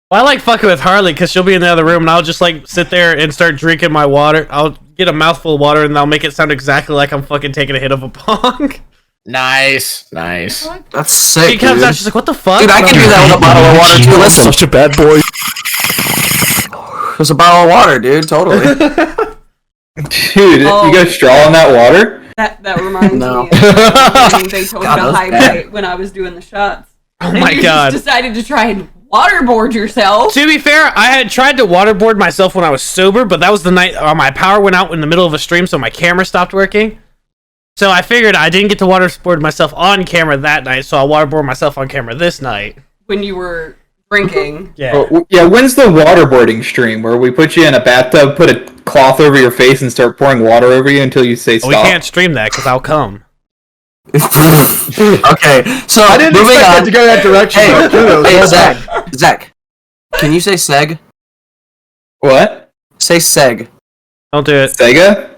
Well, I like fucking with Harley because she'll be in the other room, and I'll just like sit there and start drinking my water. I'll get a mouthful of water, and I'll make it sound exactly like I'm fucking taking a hit of a bong. Nice. That's sick, She comes dude. out, she's like, "What the fuck?" Dude, I can do that with a bottle of water too. Listen, Such a bad boy. there's a bottle of water, dude. Totally. Dude, you got a straw in that water? that reminds No. me of something they told me God, to that's hydrate when I was doing the shots. Oh And my you god. just decided to try and waterboard yourself. To be fair, I had tried to waterboard myself when I was sober, but that was the night my power went out in the middle of a stream, so my camera stopped working. So I figured I didn't get to waterboard myself on camera that night, so I'll waterboard myself on camera this night. When you were drinking. Yeah. Oh, yeah, when's the waterboarding stream where we put you in a bathtub, put a cloth over your face, and start pouring water over you until you say stop? We can't stream that because I'll come. Okay, so I didn't moving expect on. that to go that direction. Hey, but kudos. hey, Well Zach. done. Zach, can you say seg? What? Say seg. Don't do it. Sega?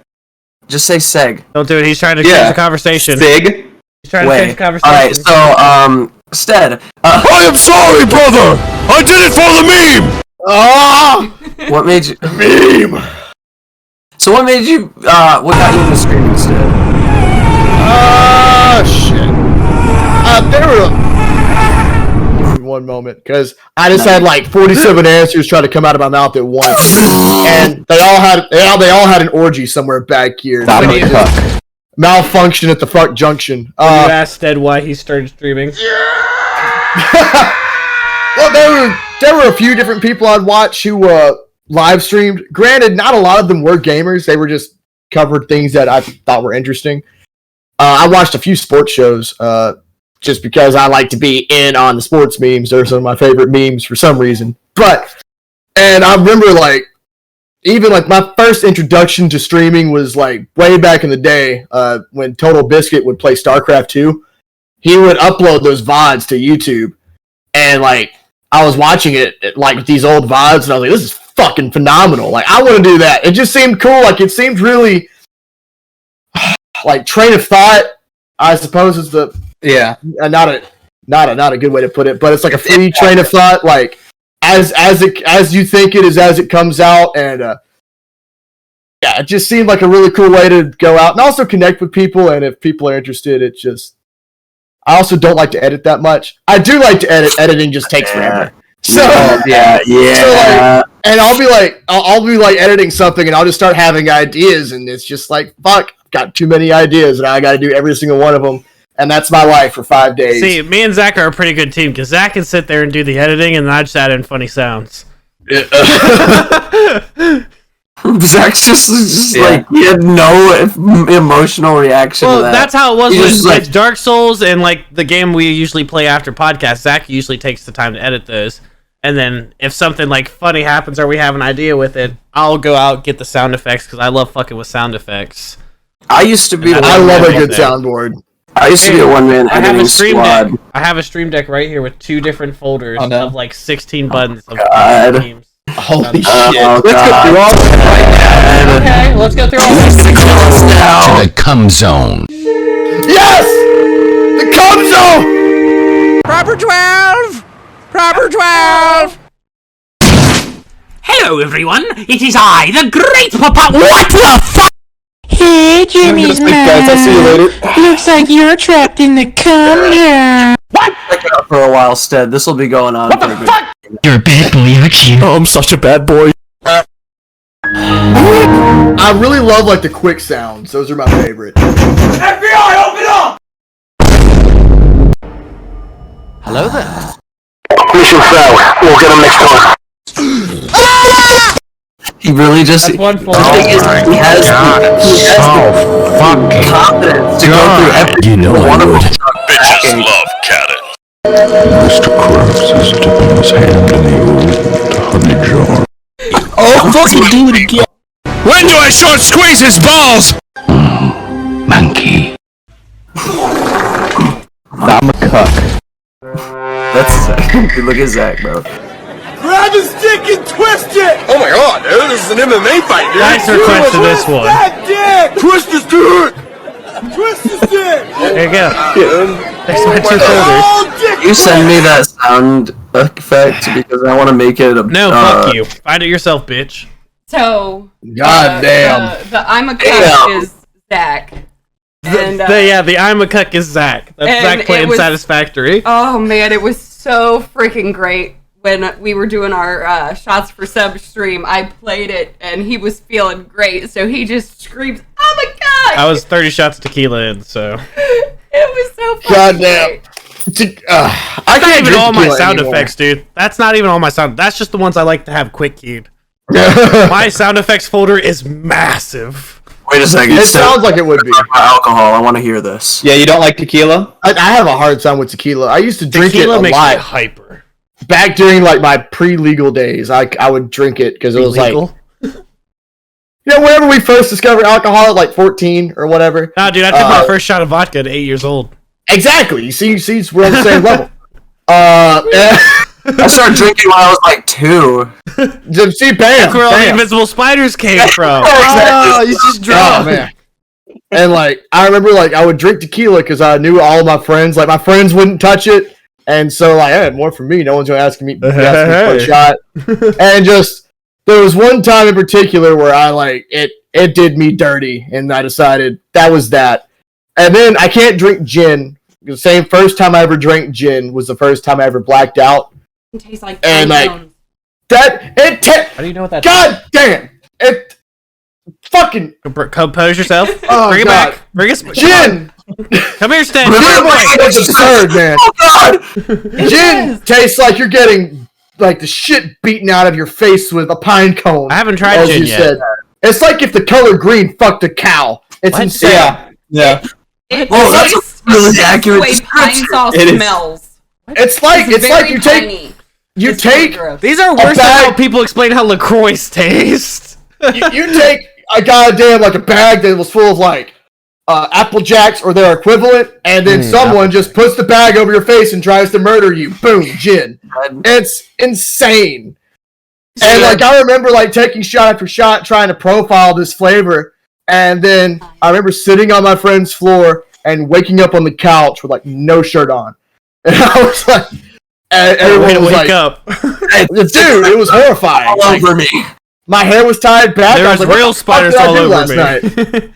Just say seg. Don't do it. He's trying to Yeah. change the conversation. Sig? He's trying to change the conversation. Alright, so, Stead, I am sorry, brother. I did it for the meme. Ah, what made you... meme. So what made you, what got you into streaming, Stead? Ah, shit. There were one moment because I just had like 47 answers trying to come out of my mouth at once, and they all had an orgy somewhere back here. Stop They it. just malfunction at the fuck junction. You asked Ed why he started streaming. Well, there were a few different people I'd watch who live streamed. Granted, not a lot of them were gamers. They were just covered things that I thought were interesting. I watched a few sports shows just because I like to be in on the sports memes. They're some of my favorite memes for some reason. And I remember even my first introduction to streaming was like way back in the day when Total Biscuit would play StarCraft 2. He would upload those VODs to YouTube, and I was watching it with these old VODs, and I was like, this is fucking phenomenal. I want to do that. It just seemed cool. It seemed really train of thought, I suppose, is the not a good way to put it, but it's like a free train of thought. As you think it is as it comes out, and it just seemed like a really cool way to go out and also connect with people. And if people are interested, I also don't like to edit that much. I do like to edit. Editing just takes forever. So yeah. and I'll be like editing something, and I'll just start having ideas, and it's just like, fuck, I've got too many ideas, and I got to do every single one of them, and that's my life for 5 days. See, me and Zach are a pretty good team because Zach can sit there and do the editing, and I just add in funny sounds. Zach's just like, he had no emotional reaction to that. That's how it was with like, Dark Souls and like the game we usually play after podcasts. Zach usually takes the time to edit those, and then if something like funny happens or we have an idea with it, I'll go out and get the sound effects because I love fucking with sound effects. I used to be. I love a good soundboard. I used to be a one-man editing squad. I have a stream deck right here with 2 different folders of like 16 buttons of teams. Holy shit! Oh, Let's go through all of them right now. Okay, let's go through all this. To the cum zone. Yes, the cum zone. Proper 12! Proper 12! Hello, everyone. It is I, the Great Papa. What the fuck? Hey, Jimmy's Guys, I'll see you later. Looks like you're trapped in the cum zone. Check it out for a while, Stead. This will be going on for a bit. You're a bad boy, aren't you? Oh, I'm such a bad boy. I really love like the quick sounds. Those are my favorite. FBI, open up! Hello there. Mission failed. We'll get him next time. He really just. That's one folder. The thing is, he has the fucking confidence to go through every You know one I of would. them. Bitches love cat. Mr. Krabs is dipping his hand in the old honey jar. Oh, fucking do it again. When do I short squeeze his balls? Monkey. I'm a cuck. That's Zach. Dude, look at Zach, bro. Grab his dick and twist it! Oh my god, dude, this is an MMA fight, dude! Nice request to this one. That dick! Twist his dick! Twist his dick! There you go. There's my 2 folders. You send me that sound effect because I want to make it a. No, fuck you. Find it yourself, bitch. So, God damn. the I'm a cuck is Zach. And, The I'm a cuck is Zach. That's and Zach playing it was- Satisfactory. oh man, it was so freaking great when we were doing our shots for sub stream. I played it and he was feeling great, so he just screams, "Oh my god!" I was 30 shots of tequila in, so. It was so fucking Goddamn. great. I That's not can't even drink all my tequila sound anymore. effects, dude. That's not even all my sound. That's just the ones I like to have quick keyed. My sound effects folder is massive. Wait a second. It sounds like it would be. Alcohol. I want to hear this. Yeah, you don't like tequila? I have a hard time with tequila. I used to drink Tequila it a makes me lot. hyper. Back during like my pre-legal days, I would drink it because it was like, Illegal? whenever we first discovered alcohol at like 14 or whatever. Nah, dude, I took my first shot of vodka at 8 years old. Exactly. You see, we're on the same level. I started drinking when I was like 2. See, bam. That's where all the bam. invisible spiders came from. Oh, you just drunk, man. And like, I remember like I would drink tequila because I knew all of my friends. Like my friends wouldn't touch it, and so like, hey, more for me. No one's gonna ask me for a shot. And just there was one time in particular where I like it did me dirty, and I decided that was that. And then I can't drink gin. The same first time I ever drank gin was the first time I ever blacked out. It tastes like And like bones. How do you know what that God damn it! Fucking Compose yourself. oh Bring it god, back. Bring it. gin. Come here, Stan. Gin was absurd, man. Oh god! Gin tastes like you're getting like the shit beaten out of your face with a pine cone. I haven't tried as gin you yet. said. It's like if the color green fucked a cow. It's What? insane. Yeah. It Oh, that's a tastes really the accurate way pine description. sauce It is. smells. It's like Very you take tiny. you It's really take gross. These are worse than bag- how people explain how LaCroix taste. you take a goddamn like a bag that was full of like Apple Jacks or their equivalent, and then someone just puts the bag over your face and tries to murder you. Boom, gin. It's insane. And like I remember like taking shot after shot trying to profile this flavor, and then I remember sitting on my friend's floor and waking up on the couch with like no shirt on, and I was like, and Way everyone to was wake like, up. dude, it was horrifying. All Like, over me. my hair was tied back. I There's was like, real what the fuck spiders did I all do over last me. night?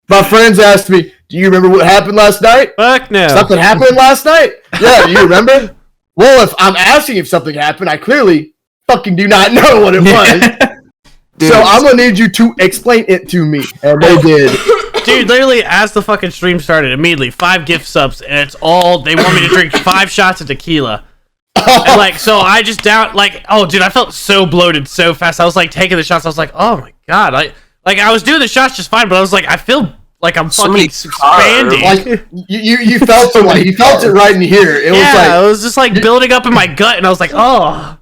My friends asked me, "Do you remember what happened last night? Fuck no. Something happened last night? Yeah, do you remember? Well, if I'm asking if something happened, I clearly fucking do not know what it was. Dude, So I'm gonna need you to explain it to me. And they did. Dude, literally, as the fucking stream started, immediately 5 gift subs, and it's all they want me to drink 5 shots of tequila. And like, so I just oh, dude, I felt so bloated so fast. I was like taking the shots. I was like, oh my god, like I was doing the shots just fine, but I was like, I feel like I'm So fucking many expanding. Like you felt it. Like you felt it right in here. It was like it was just like building up in my gut, and I was like, oh.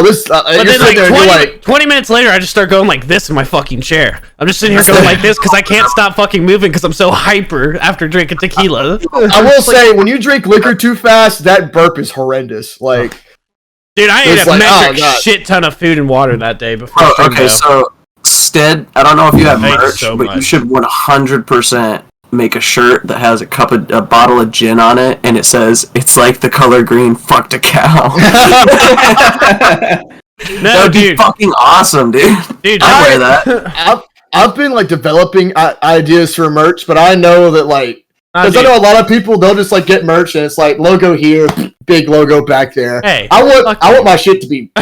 this. But You're then, sitting like, there, 20 minutes later, I just start going like this in my fucking chair. I'm just sitting here going like this because I can't stop fucking moving because I'm so hyper after drinking tequila. I will say, when you drink liquor too fast, that burp is horrendous. Like, dude, I ate it's a like, metric oh, God. shit ton of food and water that day before. Oh, stream, okay, though. so Stead, I don't know if you have Thanks merch, so but you much. should 100% make a shirt that has a bottle of gin on it, and it says, "It's like the color green. Fucked a cow." No, That would be dude, fucking awesome, dude. dude, I'd wear that. I've been like developing ideas for merch, but I know that like because I know a lot of people they'll just like get merch and it's like logo here, big logo back there. Hey, I want my shit to be.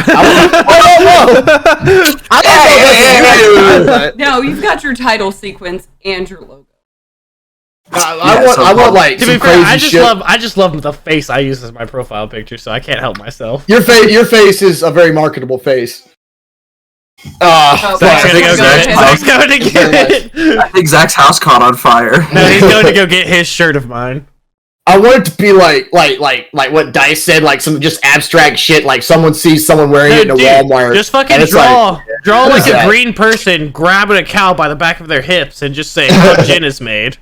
No, you've got your title sequence and your logo. I want like to some be fair, crazy shit. I just love the face I use as my profile picture, so I can't help myself. Your face is a very marketable face. Oh, Zach's gonna go Zach- get it. Zach's going to get it. I think Zach's house caught on fire. No, he's going to go get his shirt of mine. I want it to be like what Dice said, like some just abstract shit. Like someone sees someone wearing it in a dude, Walmart. just fucking and it's draw what like is a that? green person grabbing a cow by the back of their hips and just say how gin is made.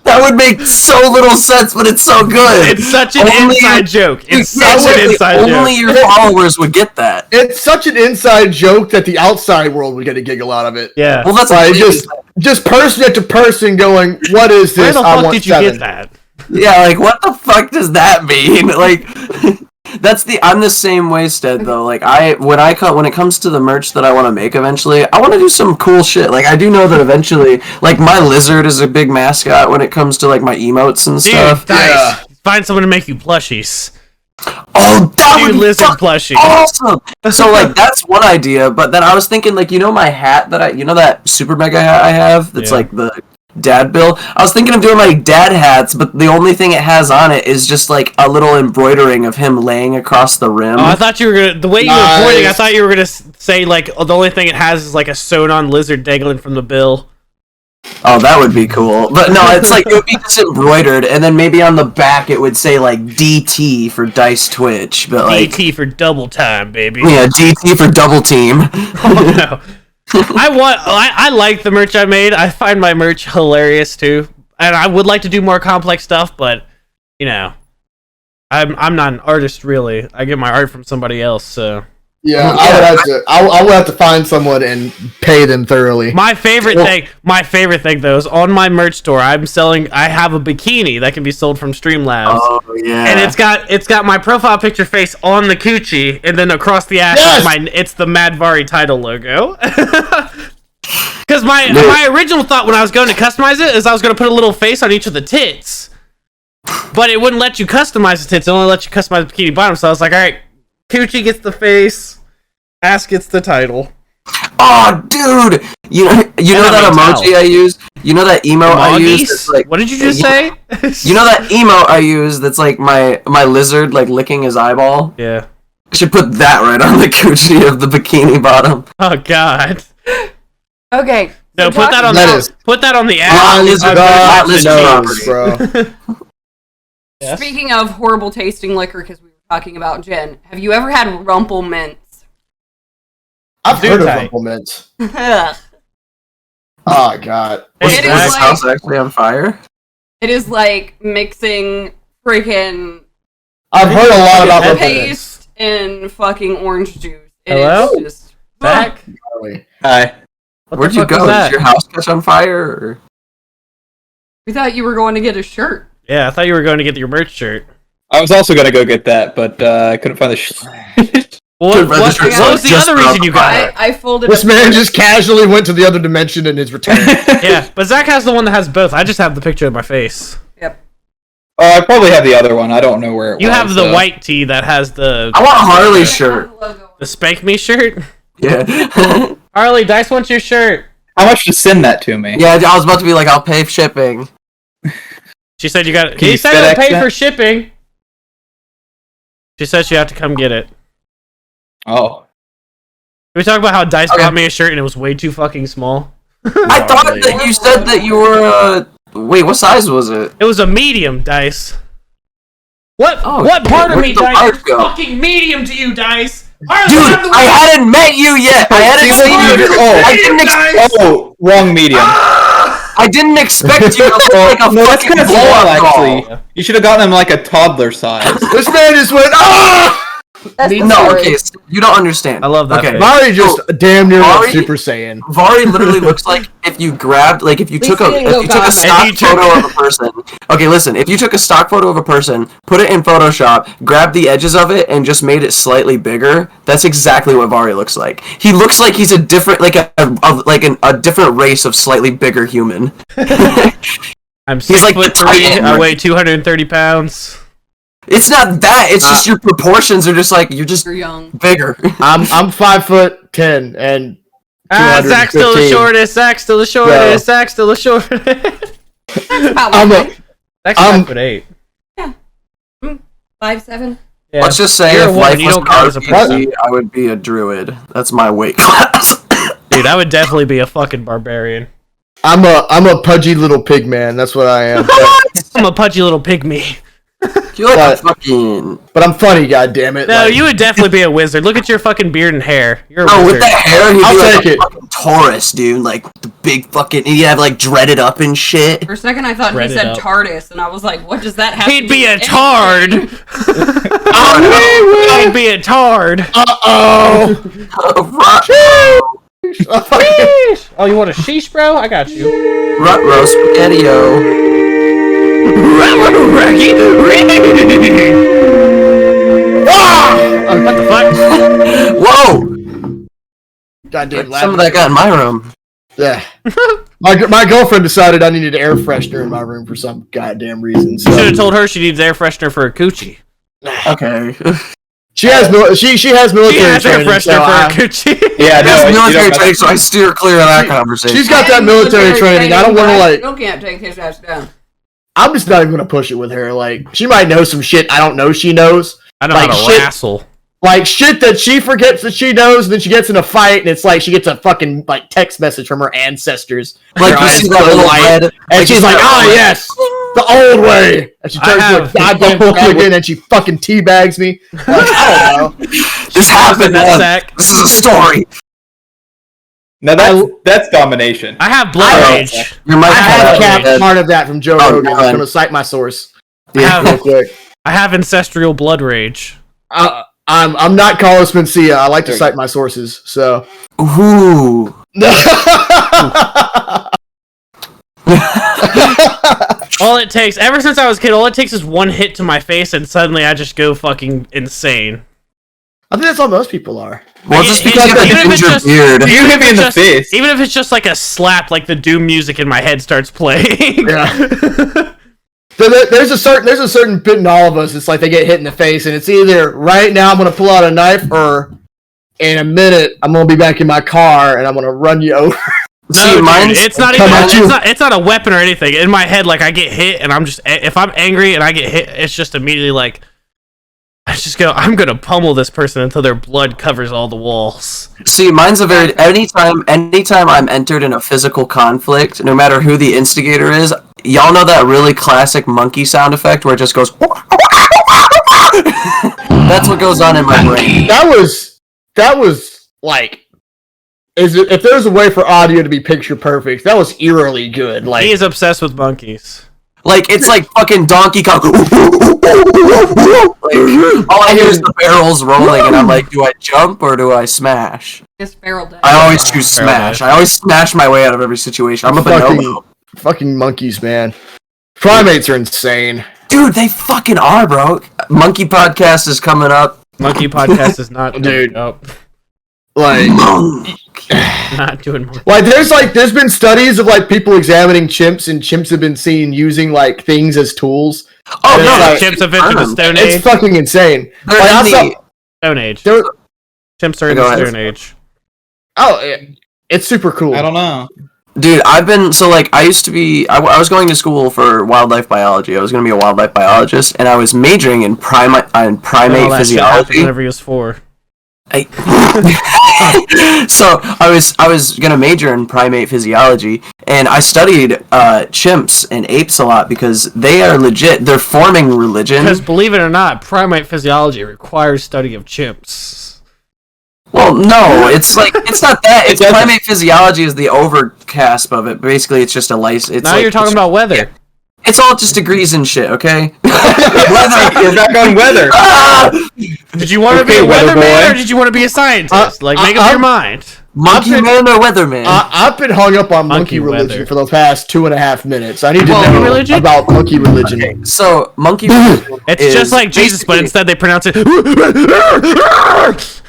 That would make so little sense, but it's so good. It's such an Only- inside joke. It's such Seriously, an inside only joke. your followers would get that. It's such an inside joke that the outside world would get a giggle out of it. Yeah. Well, that's Like amazing. just person to person going, what is Where this? the I fuck want did you 7. get that? Yeah, like what the fuck does that mean? Like I'm the same way, Stead, though. Like when it comes to the merch that I want to make eventually, I want to do some cool shit. Like I do know that eventually, like my lizard is a big mascot when it comes to like my emotes and Dude, stuff. Dice, find someone to make you plushies. Oh, that Dude, would be lizard fucking plushie. awesome. So like that's one idea, but then I was thinking like my hat that that super mega hat I have that's Yeah. like the dad bill. I was thinking of doing like dad hats, but the only thing it has on it is just like a little embroidering of him laying across the rim. Oh, I thought you were gonna. The way you were pointing, I thought you were gonna say like the only thing it has is like a sewn-on lizard dangling from the bill. Oh, that would be cool. But no, it's like it would be just embroidered, and then maybe on the back it would say like DT for Dice Twitch, but like DT for double time, baby. yeah, DT for double team. Oh no. I like the merch I made. I find my merch hilarious too, and I would like to do more complex stuff, but you know, I'm not an artist really. I get my art from somebody else, so. Yeah, I would have to find someone and pay them thoroughly. My favorite thing though is on my merch store. I have a bikini that can be sold from Streamlabs. Oh yeah, And it's got my profile picture face on the coochie, and then across the ass it's the TheMadVari title logo. Because my original thought when I was going to customize it is I was going to put a little face on each of the tits, but it wouldn't let you customize the tits. It only let you customize the bikini bottom. So I was like, all right, coochie gets the face, ass gets the title. Oh, dude! You know that emoji I use? You know that emo I use? That's like, What did you just say? You know that emo I use? That's like my lizard like licking his eyeball. Yeah. I should put that right on the coochie of the bikini bottom. Oh God. Okay. No, so put that on put that on the ass. Not lizard, not lizard knows, property. bro. Yes. Speaking of horrible tasting liquor, because we were talking about gin, have you ever had Rumple Mints? I've Dude heard of tight. Rumple Mints. Ugh. Oh god. Hey, It Was is this like- house actually on fire? It is like mixing freaking I've heard a lot about Rumple Mints. paste and fucking orange juice. It Hello? is just Zach? Hi. What Where'd the you fuck go? was Did that? your house catch on fire? Or? We thought you were going to get a shirt. Yeah, I thought you were going to get your merch shirt. I was also gonna go get that, but I couldn't find the. What Good was registration. the Just other reason you got I, it? I folded This it. man just casually went to the other dimension and is returned. Yeah, but Zach has the one that has both. I just have the picture of my face. Yep. I probably have the other one. I don't know where it was. You have the white tee that has the I want Harley's shirt. the Spank Me shirt. Yeah. Harley, Dice wants your shirt. How much to send that to me? Yeah, I was about to be like, I'll pay shipping. She said you got. Can He you said I'll FedEx pay that? for shipping. She said you have to come get it. Oh. We talk about how Dice Okay. bought me a shirt and it was way too fucking small. I thought that you said that you were, wait, what size was it? It was a medium, Dice. What? Oh, What part of where me, did the Dice? large Is go? fucking medium to you, Dice. Harley, Dude, I'm the I one- hadn't met you yet. I hadn't See, seen you. oh, I didn't Dice. Oh, wrong medium. I didn't expect you to look like a No, that's fucking kind of small, blow-up doll. actually. You should have gotten him like a toddler size. This man just went, ah! That's the No, story. okay, you don't understand. I love that Okay, face. Vari just damn near went Vari- Super Saiyan. Vari literally looks like if you grabbed, like if you took a stock If you photo of a person. Okay, listen, if you took a stock photo of a person, put it in Photoshop, grabbed the edges of it, and just made it slightly bigger, that's exactly what Vari looks like. He looks like he's a different, like a different race of slightly bigger human. I'm He's like 6'3". the Titan. I weigh 230 pounds. It's not that. It's just your proportions are just like you're just You're young. bigger. I'm 5'10" and Zach's still the 215. shortest. Zach's still the shortest. Yeah. Zach's still the shortest. That's about I'm right. Zach's I'm- 5'8". 5'7". Yeah. Let's just say You're a if woman, life you was don't count as a RPG, I would be a druid. That's my weight class. Dude, I would definitely be a fucking barbarian. I'm a pudgy little pig man. That's what I am. I'm a pudgy little pygmy. You're like But- a fucking. But I'm funny, goddammit. No, like, you would definitely be a wizard. Look at your fucking beard and hair. You're a Oh, with wizard. the hair, he'd I'll be like take a it. fucking Taurus, dude. Like the big fucking. He'd have like dreaded up and shit. For a second, I thought Spread he it said up. TARDIS, and I was like, what does that have to He'd do be a with tard. anything? He'd be a tard. Uh-oh. Oh, you want a sheesh, bro? I got you. Rut-roast spaghetti-o. What the fuck? Whoa! Goddamn Some of that got in my room. Yeah. My girlfriend decided I needed air freshener in my room for some goddamn reason. So Should have told her she needs air freshener for her coochie. Okay. she has she has military She has air training. freshener So for her I, coochie. Yeah, That's no, you military don't training, so I steer clear of that conversation. she's got I that have military training. I don't want to but like. still can't take his ass down. I'm just not even gonna push it with her. Like she might know some shit I don't know she knows. I know Like how to shit. wrestle. Like shit that she forgets that she knows, and then she gets in a fight, and it's like she gets a fucking like text message from her ancestors. Like Her you eyes see that glow little white, red, and like she's you see like, that "Ah, red- yes, the old way." And she I turns to a have- goddamn dragon, and she fucking teabags me. Like, I don't know. This happened. That man. sack. This is a story. No, that's domination. I have blood I- rage. Your mic I had cut out. capped part of that from Joe Oh, Rogan. I'm man. gonna cite my source Yeah. real quick. I have ancestral blood rage. I'm not Carlos Mencia. I like to cite my sources. So. Ooh. All it takes, ever since I was a kid, all it takes is one hit to my face, and suddenly I just go fucking insane. I think that's how most people are. Well, Like, just it- because it- of the even if it's ginger just- beard. You Even hit if me in it's the just- face. Even if it's just like a slap, like the Doom music in my head starts playing. Yeah. There's a certain bit in all of us. It's like they get hit in the face, and it's either right now I'm gonna pull out a knife, or in a minute I'm gonna be back in my car and I'm gonna run you over. No, See, dude, mine's it's not come even. at you. It's not a weapon or anything. In my head, like I get hit, and I'm just. If I'm angry and I get hit, it's just immediately like. I just go. I'm gonna pummel this person until their blood covers all the walls. See, mine's a very anytime I'm entered in a physical conflict, no matter who the instigator is, y'all know that really classic monkey sound effect where it just goes. That's what goes on in my brain. That was like, if there's a way for audio to be picture perfect, that was eerily good. Like He is obsessed with monkeys. Like it's like fucking Donkey Kong. Like, all I hear is the barrels rolling, and I'm like, do I jump or do I smash? Just feral death. I always choose Barrel smash. death. I always smash my way out of every situation. I'm a bonobo. fucking monkeys, man. Primates are insane. Dude, they fucking are, bro. Monkey podcast is coming up. Monkey podcast is not. Dude. Oh, Like, not doing monkey. like there's been studies of like people examining chimps, and chimps have been seen using like things as tools. Oh And no, it's like- Chimps have entered the Stone Age. It's fucking insane. They're Like, I in saw- the- Stone Age. there- Chimps are in Go the ahead. Stone Age. it's super cool. I don't know. Dude, I've been so like I used to be. I was going to school for wildlife biology. I was going to be a wildlife biologist, and I was majoring in primate All that shit happened physiology. whenever he was 4. So I was gonna major in primate physiology, and I studied chimps and apes a lot because they are legit. They're forming religion. Because believe it or not, primate physiology requires study of chimps. Well, no, it's like it's not that. It's It doesn't. primate physiology is the overcasp of it. Basically, it's just a license. Now you're talking about weather. It's all just degrees and shit. Okay. We're back on weather. Did you want to be Okay, a weather weatherman boy. or did you want to be a scientist? Like, make up your mind. Monkey man or weatherman? I've been hung up on Monkey monkey religion weather. for the past 2.5 minutes. I need to Monkey know religion? about monkey religion. So monkey religion It's is just like Jesus, but basically- instead they pronounce it.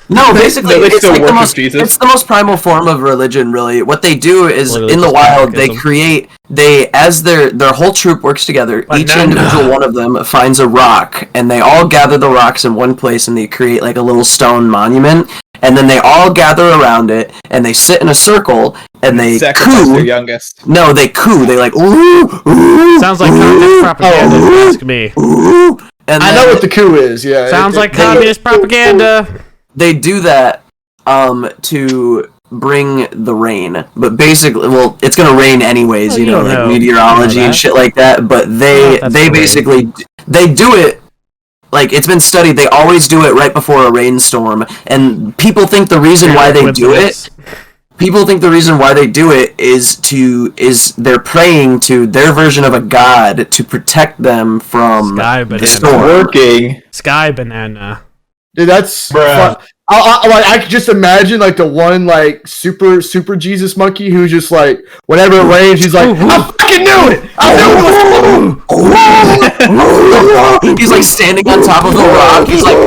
No, basically, They it's still like the worship most. Jesus. It's the most primal form of religion. Really, what they do is Literally in the just wild they anarchism. create. They as their whole troop works together. Each Banana. individual one of them finds a rock, and they all gather the rocks in one place, and they create like a little stone monument. And then they all gather around it, and they sit in a circle, and they Sacrifice their coo. youngest. No, they coo. They like ooh ooh. Sounds like ooh, communist propaganda, if you ask me. Ooh. And I then know what the coup is. Yeah, Sounds like they- communist propaganda. they do that to bring the rain, but basically, well, it's gonna rain anyways, Well, you you know, don't like know. meteorology You know and that. shit like that. But Oh, they that's they the rain. basically they do it. Like it's been studied, they always do it right before a rainstorm, and people think the reason why they do it. People think the reason why they do it is they're praying to their version of a god to protect them from Sky the banana. storm. Working. Sky banana. Dude, that's Bruh. fun. I could just imagine like the one like super Jesus monkey who's just like whenever it rains he's like I fucking knew it. I knew it was He's like standing on top of the rock. He's like,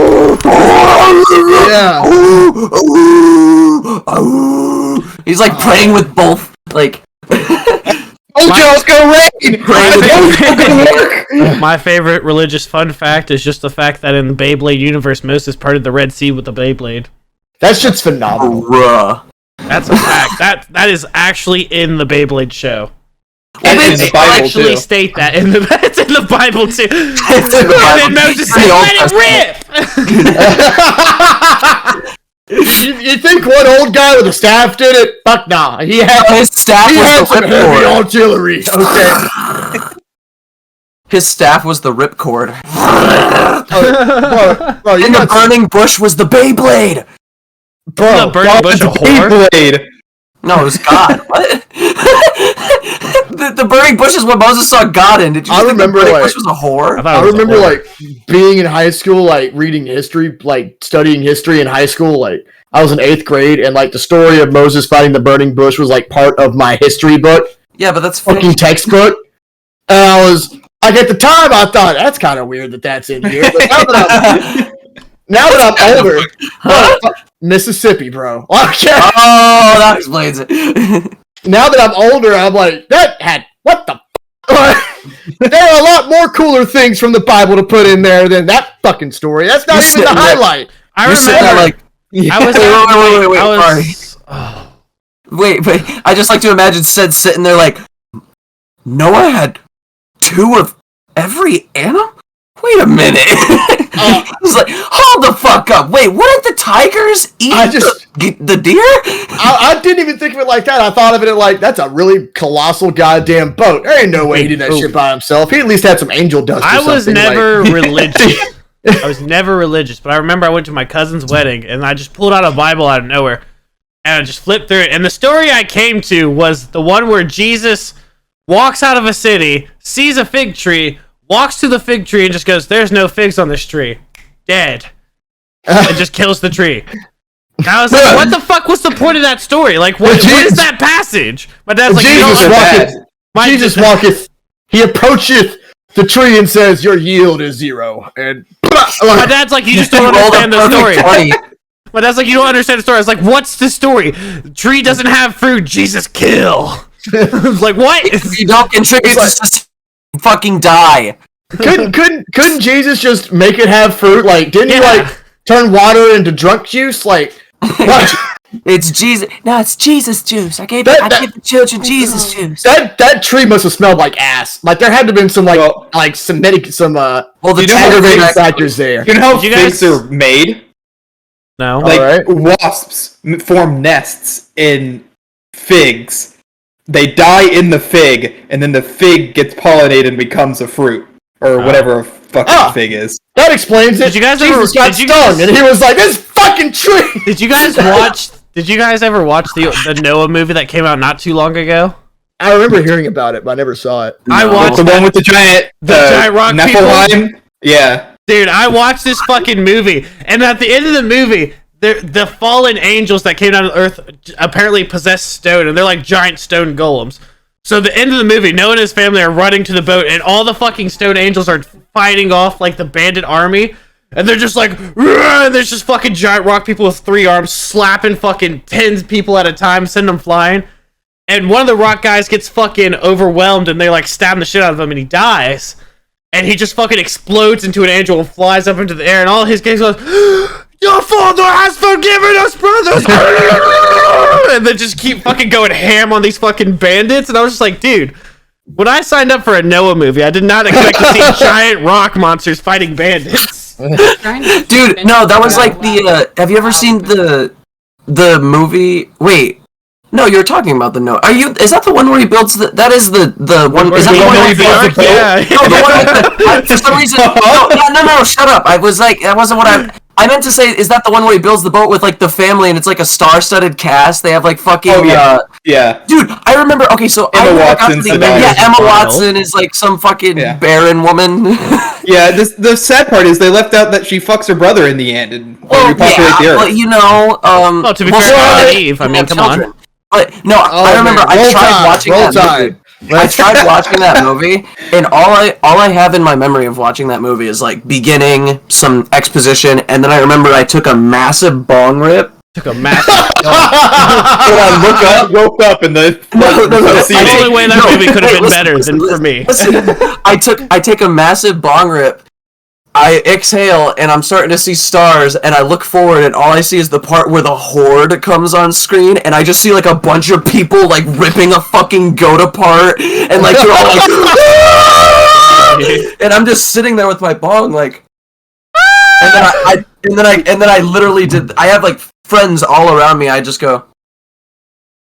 yeah. he's like praying with both. Like, Okay, let's go rain. My favorite religious fun fact is just the fact that in the Beyblade universe, Moses parted the Red Sea with the Beyblade. That shit's phenomenal. bruh. That's a fact. That is actually in the Beyblade show. And in They the Bible actually too. state that in the it's in the Bible too. It's in the Bible. And then Moses Pretty said, Old "Let it rip." You think one old guy with a staff did it? Fuck nah. He had His staff some was the heavy ripcord. artillery. Okay. His staff was the ripcord. Bro, you And the got burning bush was the Beyblade. bro. The burning bush a whore. Beyblade. No, it was God. What? the burning bush is what Moses saw God in. Did you I think remember, the burning like- bush was a whore? thought I it was a remember whore. like being in high school, like reading history, like studying history in high school. Like I was in 8th grade, and like the story of Moses fighting the burning bush was like part of my history book, Yeah, but that's fucking textbook. And I was like, at the time, I thought that's kind of weird that that's in here. But now that I'm older, bro, Mississippi, bro. Okay. Oh, that explains it. Now that I'm older, I'm like, what the there are a lot more cooler things from the Bible to put in there than that fucking story. That's not You're even the sitting there- highlight. I You're sitting there remember. like, I was. Wait, I was. sorry. Wait. I just like to imagine Sid sitting there like, Noah had 2 of every animal? Wait a minute. He's like, hold the fuck up. Wait, what did the tigers eat the deer? I didn't even think of it like that. I thought of it like, that's a really colossal goddamn boat. There ain't no way he did that shit by himself. He at least had some angel dust or I was something, never like- religious. I was never religious, but I remember I went to my cousin's wedding and I just pulled out a Bible out of nowhere and I just flipped through it. And the story I came to was the one where Jesus walks out of a city, sees a fig tree, walks to the fig tree, and just goes, "There's no figs on this tree." Dead. And just kills the tree. And I was like, what the fuck was the point of that story? Like, what is that passage? My dad's like, you Jesus don't walketh. My- Jesus walketh. He approacheth the tree and says, "Your yield is 0." And My dad's like, you just don't Rolled a understand the story. perfect 20. But that's like, you don't understand the story. I was like, what's the story? Tree doesn't have fruit. Jesus kill. I was like, what? If you don't contribute, just fucking die. Couldn't Jesus just make it have fruit? Like, didn't he like turn water into drunk juice? Like, what? It's Jesus. No, it's Jesus juice. I gave the children Jesus juice. That tree must have smelled like ass. Like, there had to have been some well, the aggravating factors there. You know how figs are made? No. Like, wasps form nests in figs. They die in the fig, and then the fig gets pollinated and becomes a fruit. Or whatever a fucking fig is. That explains it. Did you guys Jesus got stung, and he was like, "This fucking tree." Did you guys ever watch the Noah movie that came out not too long ago? I remember hearing about it, but I never saw it. I watched the one with the giant rock Nephilim. people. Yeah, dude, I watched this fucking movie, and at the end of the movie, the fallen angels that came down to Earth apparently possess stone, and they're like giant stone golems. So the end of the movie, Noah and his family are running to the boat, and all the fucking stone angels are fighting off like the bandit army, and they're just like, and there's just fucking giant rock people with 3 arms slapping fucking 10 people at a time, send them flying. And one of the rock guys gets fucking overwhelmed, and they like stab the shit out of him, and he dies. And he just fucking explodes into an angel and flies up into the air, and all his guys goes, "Your father has forgiven us, brothers!" And they just keep fucking going ham on these fucking bandits. And I was just like, dude, when I signed up for a Noah movie, I did not expect to see giant rock monsters fighting bandits. Dude, no, that was like the. Have you ever seen the movie? Wait. No, you were talking about the Noah. Is that the one where he builds the? That is the one. Is that the one where he builds the boat? Yeah. No, the one with the. For some reason, no, shut up! I was like, that wasn't what I meant to say. Is that the one where he builds the boat with like the family, and it's like a star-studded cast? They have like fucking. Oh yeah. Yeah. Dude, I remember. Okay, so Emma Watson's the daughter. Yeah, Emma Watson is like some fucking barren woman. Yeah. The sad part is they left out that she fucks her brother in the end and repopulate the Earth. But you know, well, to be fair, Adam and Eve. I mean, come on. But no, I remember I tried watching that movie. I tried watching that movie, and all I have in my memory of watching that movie is like beginning, some exposition, and then I remember I took a massive bong rip. And I woke up in the the only way that movie could have been better than for me. Listen, I take a massive bong rip. I exhale, and I'm starting to see stars, and I look forward, and all I see is the part where the Horde comes on screen, and I just see, like, a bunch of people, like, ripping a fucking goat apart, and, like, they're all like, and I'm just sitting there with my bong, like, and then I literally did, I have, like, friends all around me, I just go,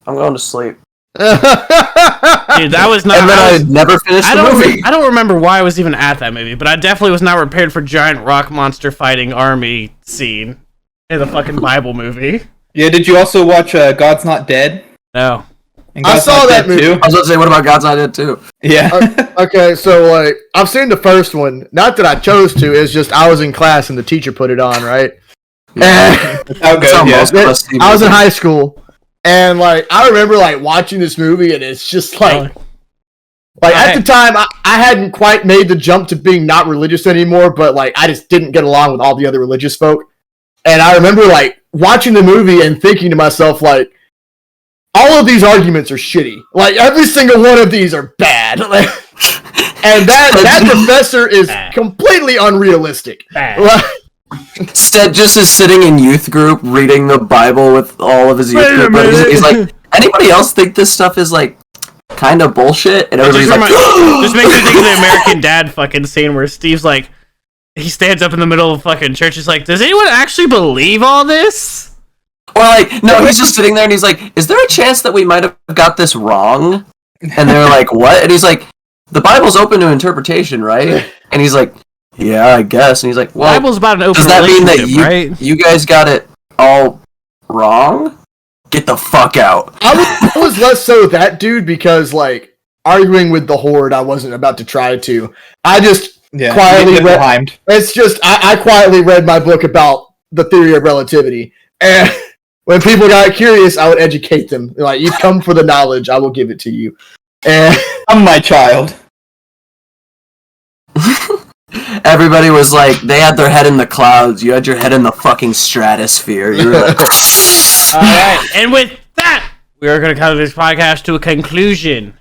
I'm going to sleep. Dude, that was not. And then I never finished the movie. I don't remember why I was even at that movie, but I definitely was not prepared for giant rock monster fighting army scene in the fucking Bible movie. Yeah, did you also watch God's Not Dead? No. I saw that movie. Too? I was about to say, what about God's Not Dead too? Yeah. Okay, so like I've seen the first one. Not that I chose to. It's just I was in class and the teacher put it on. Right. How good? Yeah. I was in high school. And, like, I remember, like, watching this movie, and it's just, like, at the time, I hadn't quite made the jump to being not religious anymore, but, like, I just didn't get along with all the other religious folk. And I remember, like, watching the movie and thinking to myself, like, all of these arguments are shitty. Like, every single one of these are bad. Like, and that professor is completely unrealistic. Stead just is sitting in youth group reading the Bible with all of his youth group buddies. He's like, anybody else think this stuff is like kind of bullshit? And everybody's like, just makes me think of the American Dad fucking scene where Steve's like, he stands up in the middle of fucking church. He's like, does anyone actually believe all this? Or like, no, he's just sitting there and he's like, is there a chance that we might have got this wrong? And they're like, what? And he's like, the Bible's open to interpretation, right? And he's like, yeah, I guess. And he's like, well, Bible's about an open does that mean that right? you guys got it all wrong? Get the fuck out. I was less so that dude because, like, arguing with the Horde, I wasn't about to try to. I just quietly read. It's just, I quietly read my book about the theory of relativity. And when people got curious, I would educate them. Like, you come for the knowledge, I will give it to you. And I'm my child. Everybody was like, they had their head in the clouds. You had your head in the fucking stratosphere. You were like, alright, and with that, we are going to come this podcast to a conclusion.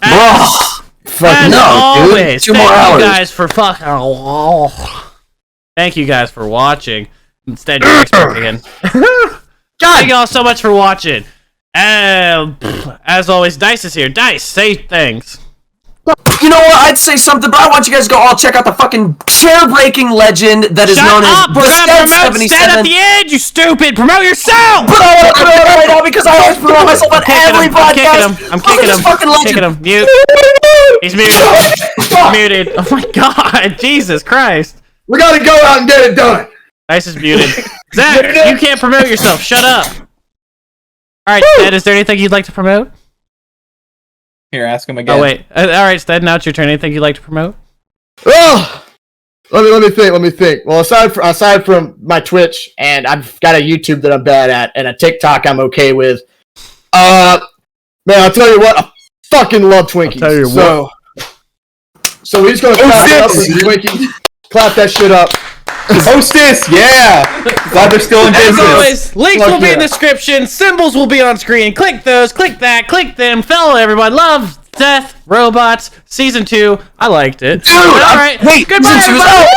fuck fucking As always, 2 more thank hours. you guys for fucking. Thank you guys for watching. Instead, you're expecting again. Thank y'all so much for watching. As always, Dice is here. Dice, say things. You know what? I'd say something, but I want you guys to go all check out the fucking chair-breaking legend that is Shut known up! as We're the gonna Stead promote Stead at 77. the end, you stupid! Promote yourself! But I want to promote it right now because I always promote myself on every podcast. I'm kicking him. Fucking I'm legend. kicking him. Mute. He's muted. He's muted. Oh my god. Jesus Christ. We gotta go out and get it done. Dice is muted. Zach, you can't promote yourself. Shut up. Alright, Stead, is there anything you'd like to promote? Here, ask him again. Oh, wait. Alright, Stead, now it's your turn. Anything you'd like to promote? Oh, let me think. Well, aside from my Twitch, and I've got a YouTube that I'm bad at, and a TikTok I'm okay with. Man, I'll tell you what, I fucking love Twinkies. I'll tell you So we're just gonna clap it up with Twinkies. Clap that shit up. Hostess, yeah! Glad they're still in As business. always, links Fuck will be in yeah. the description. Symbols will be on screen. Click those, click that, click them. Follow everyone. Love, Death, Robots, Season 2. I liked it. Dude, Alright, wait, goodbye, since he was everybody. out.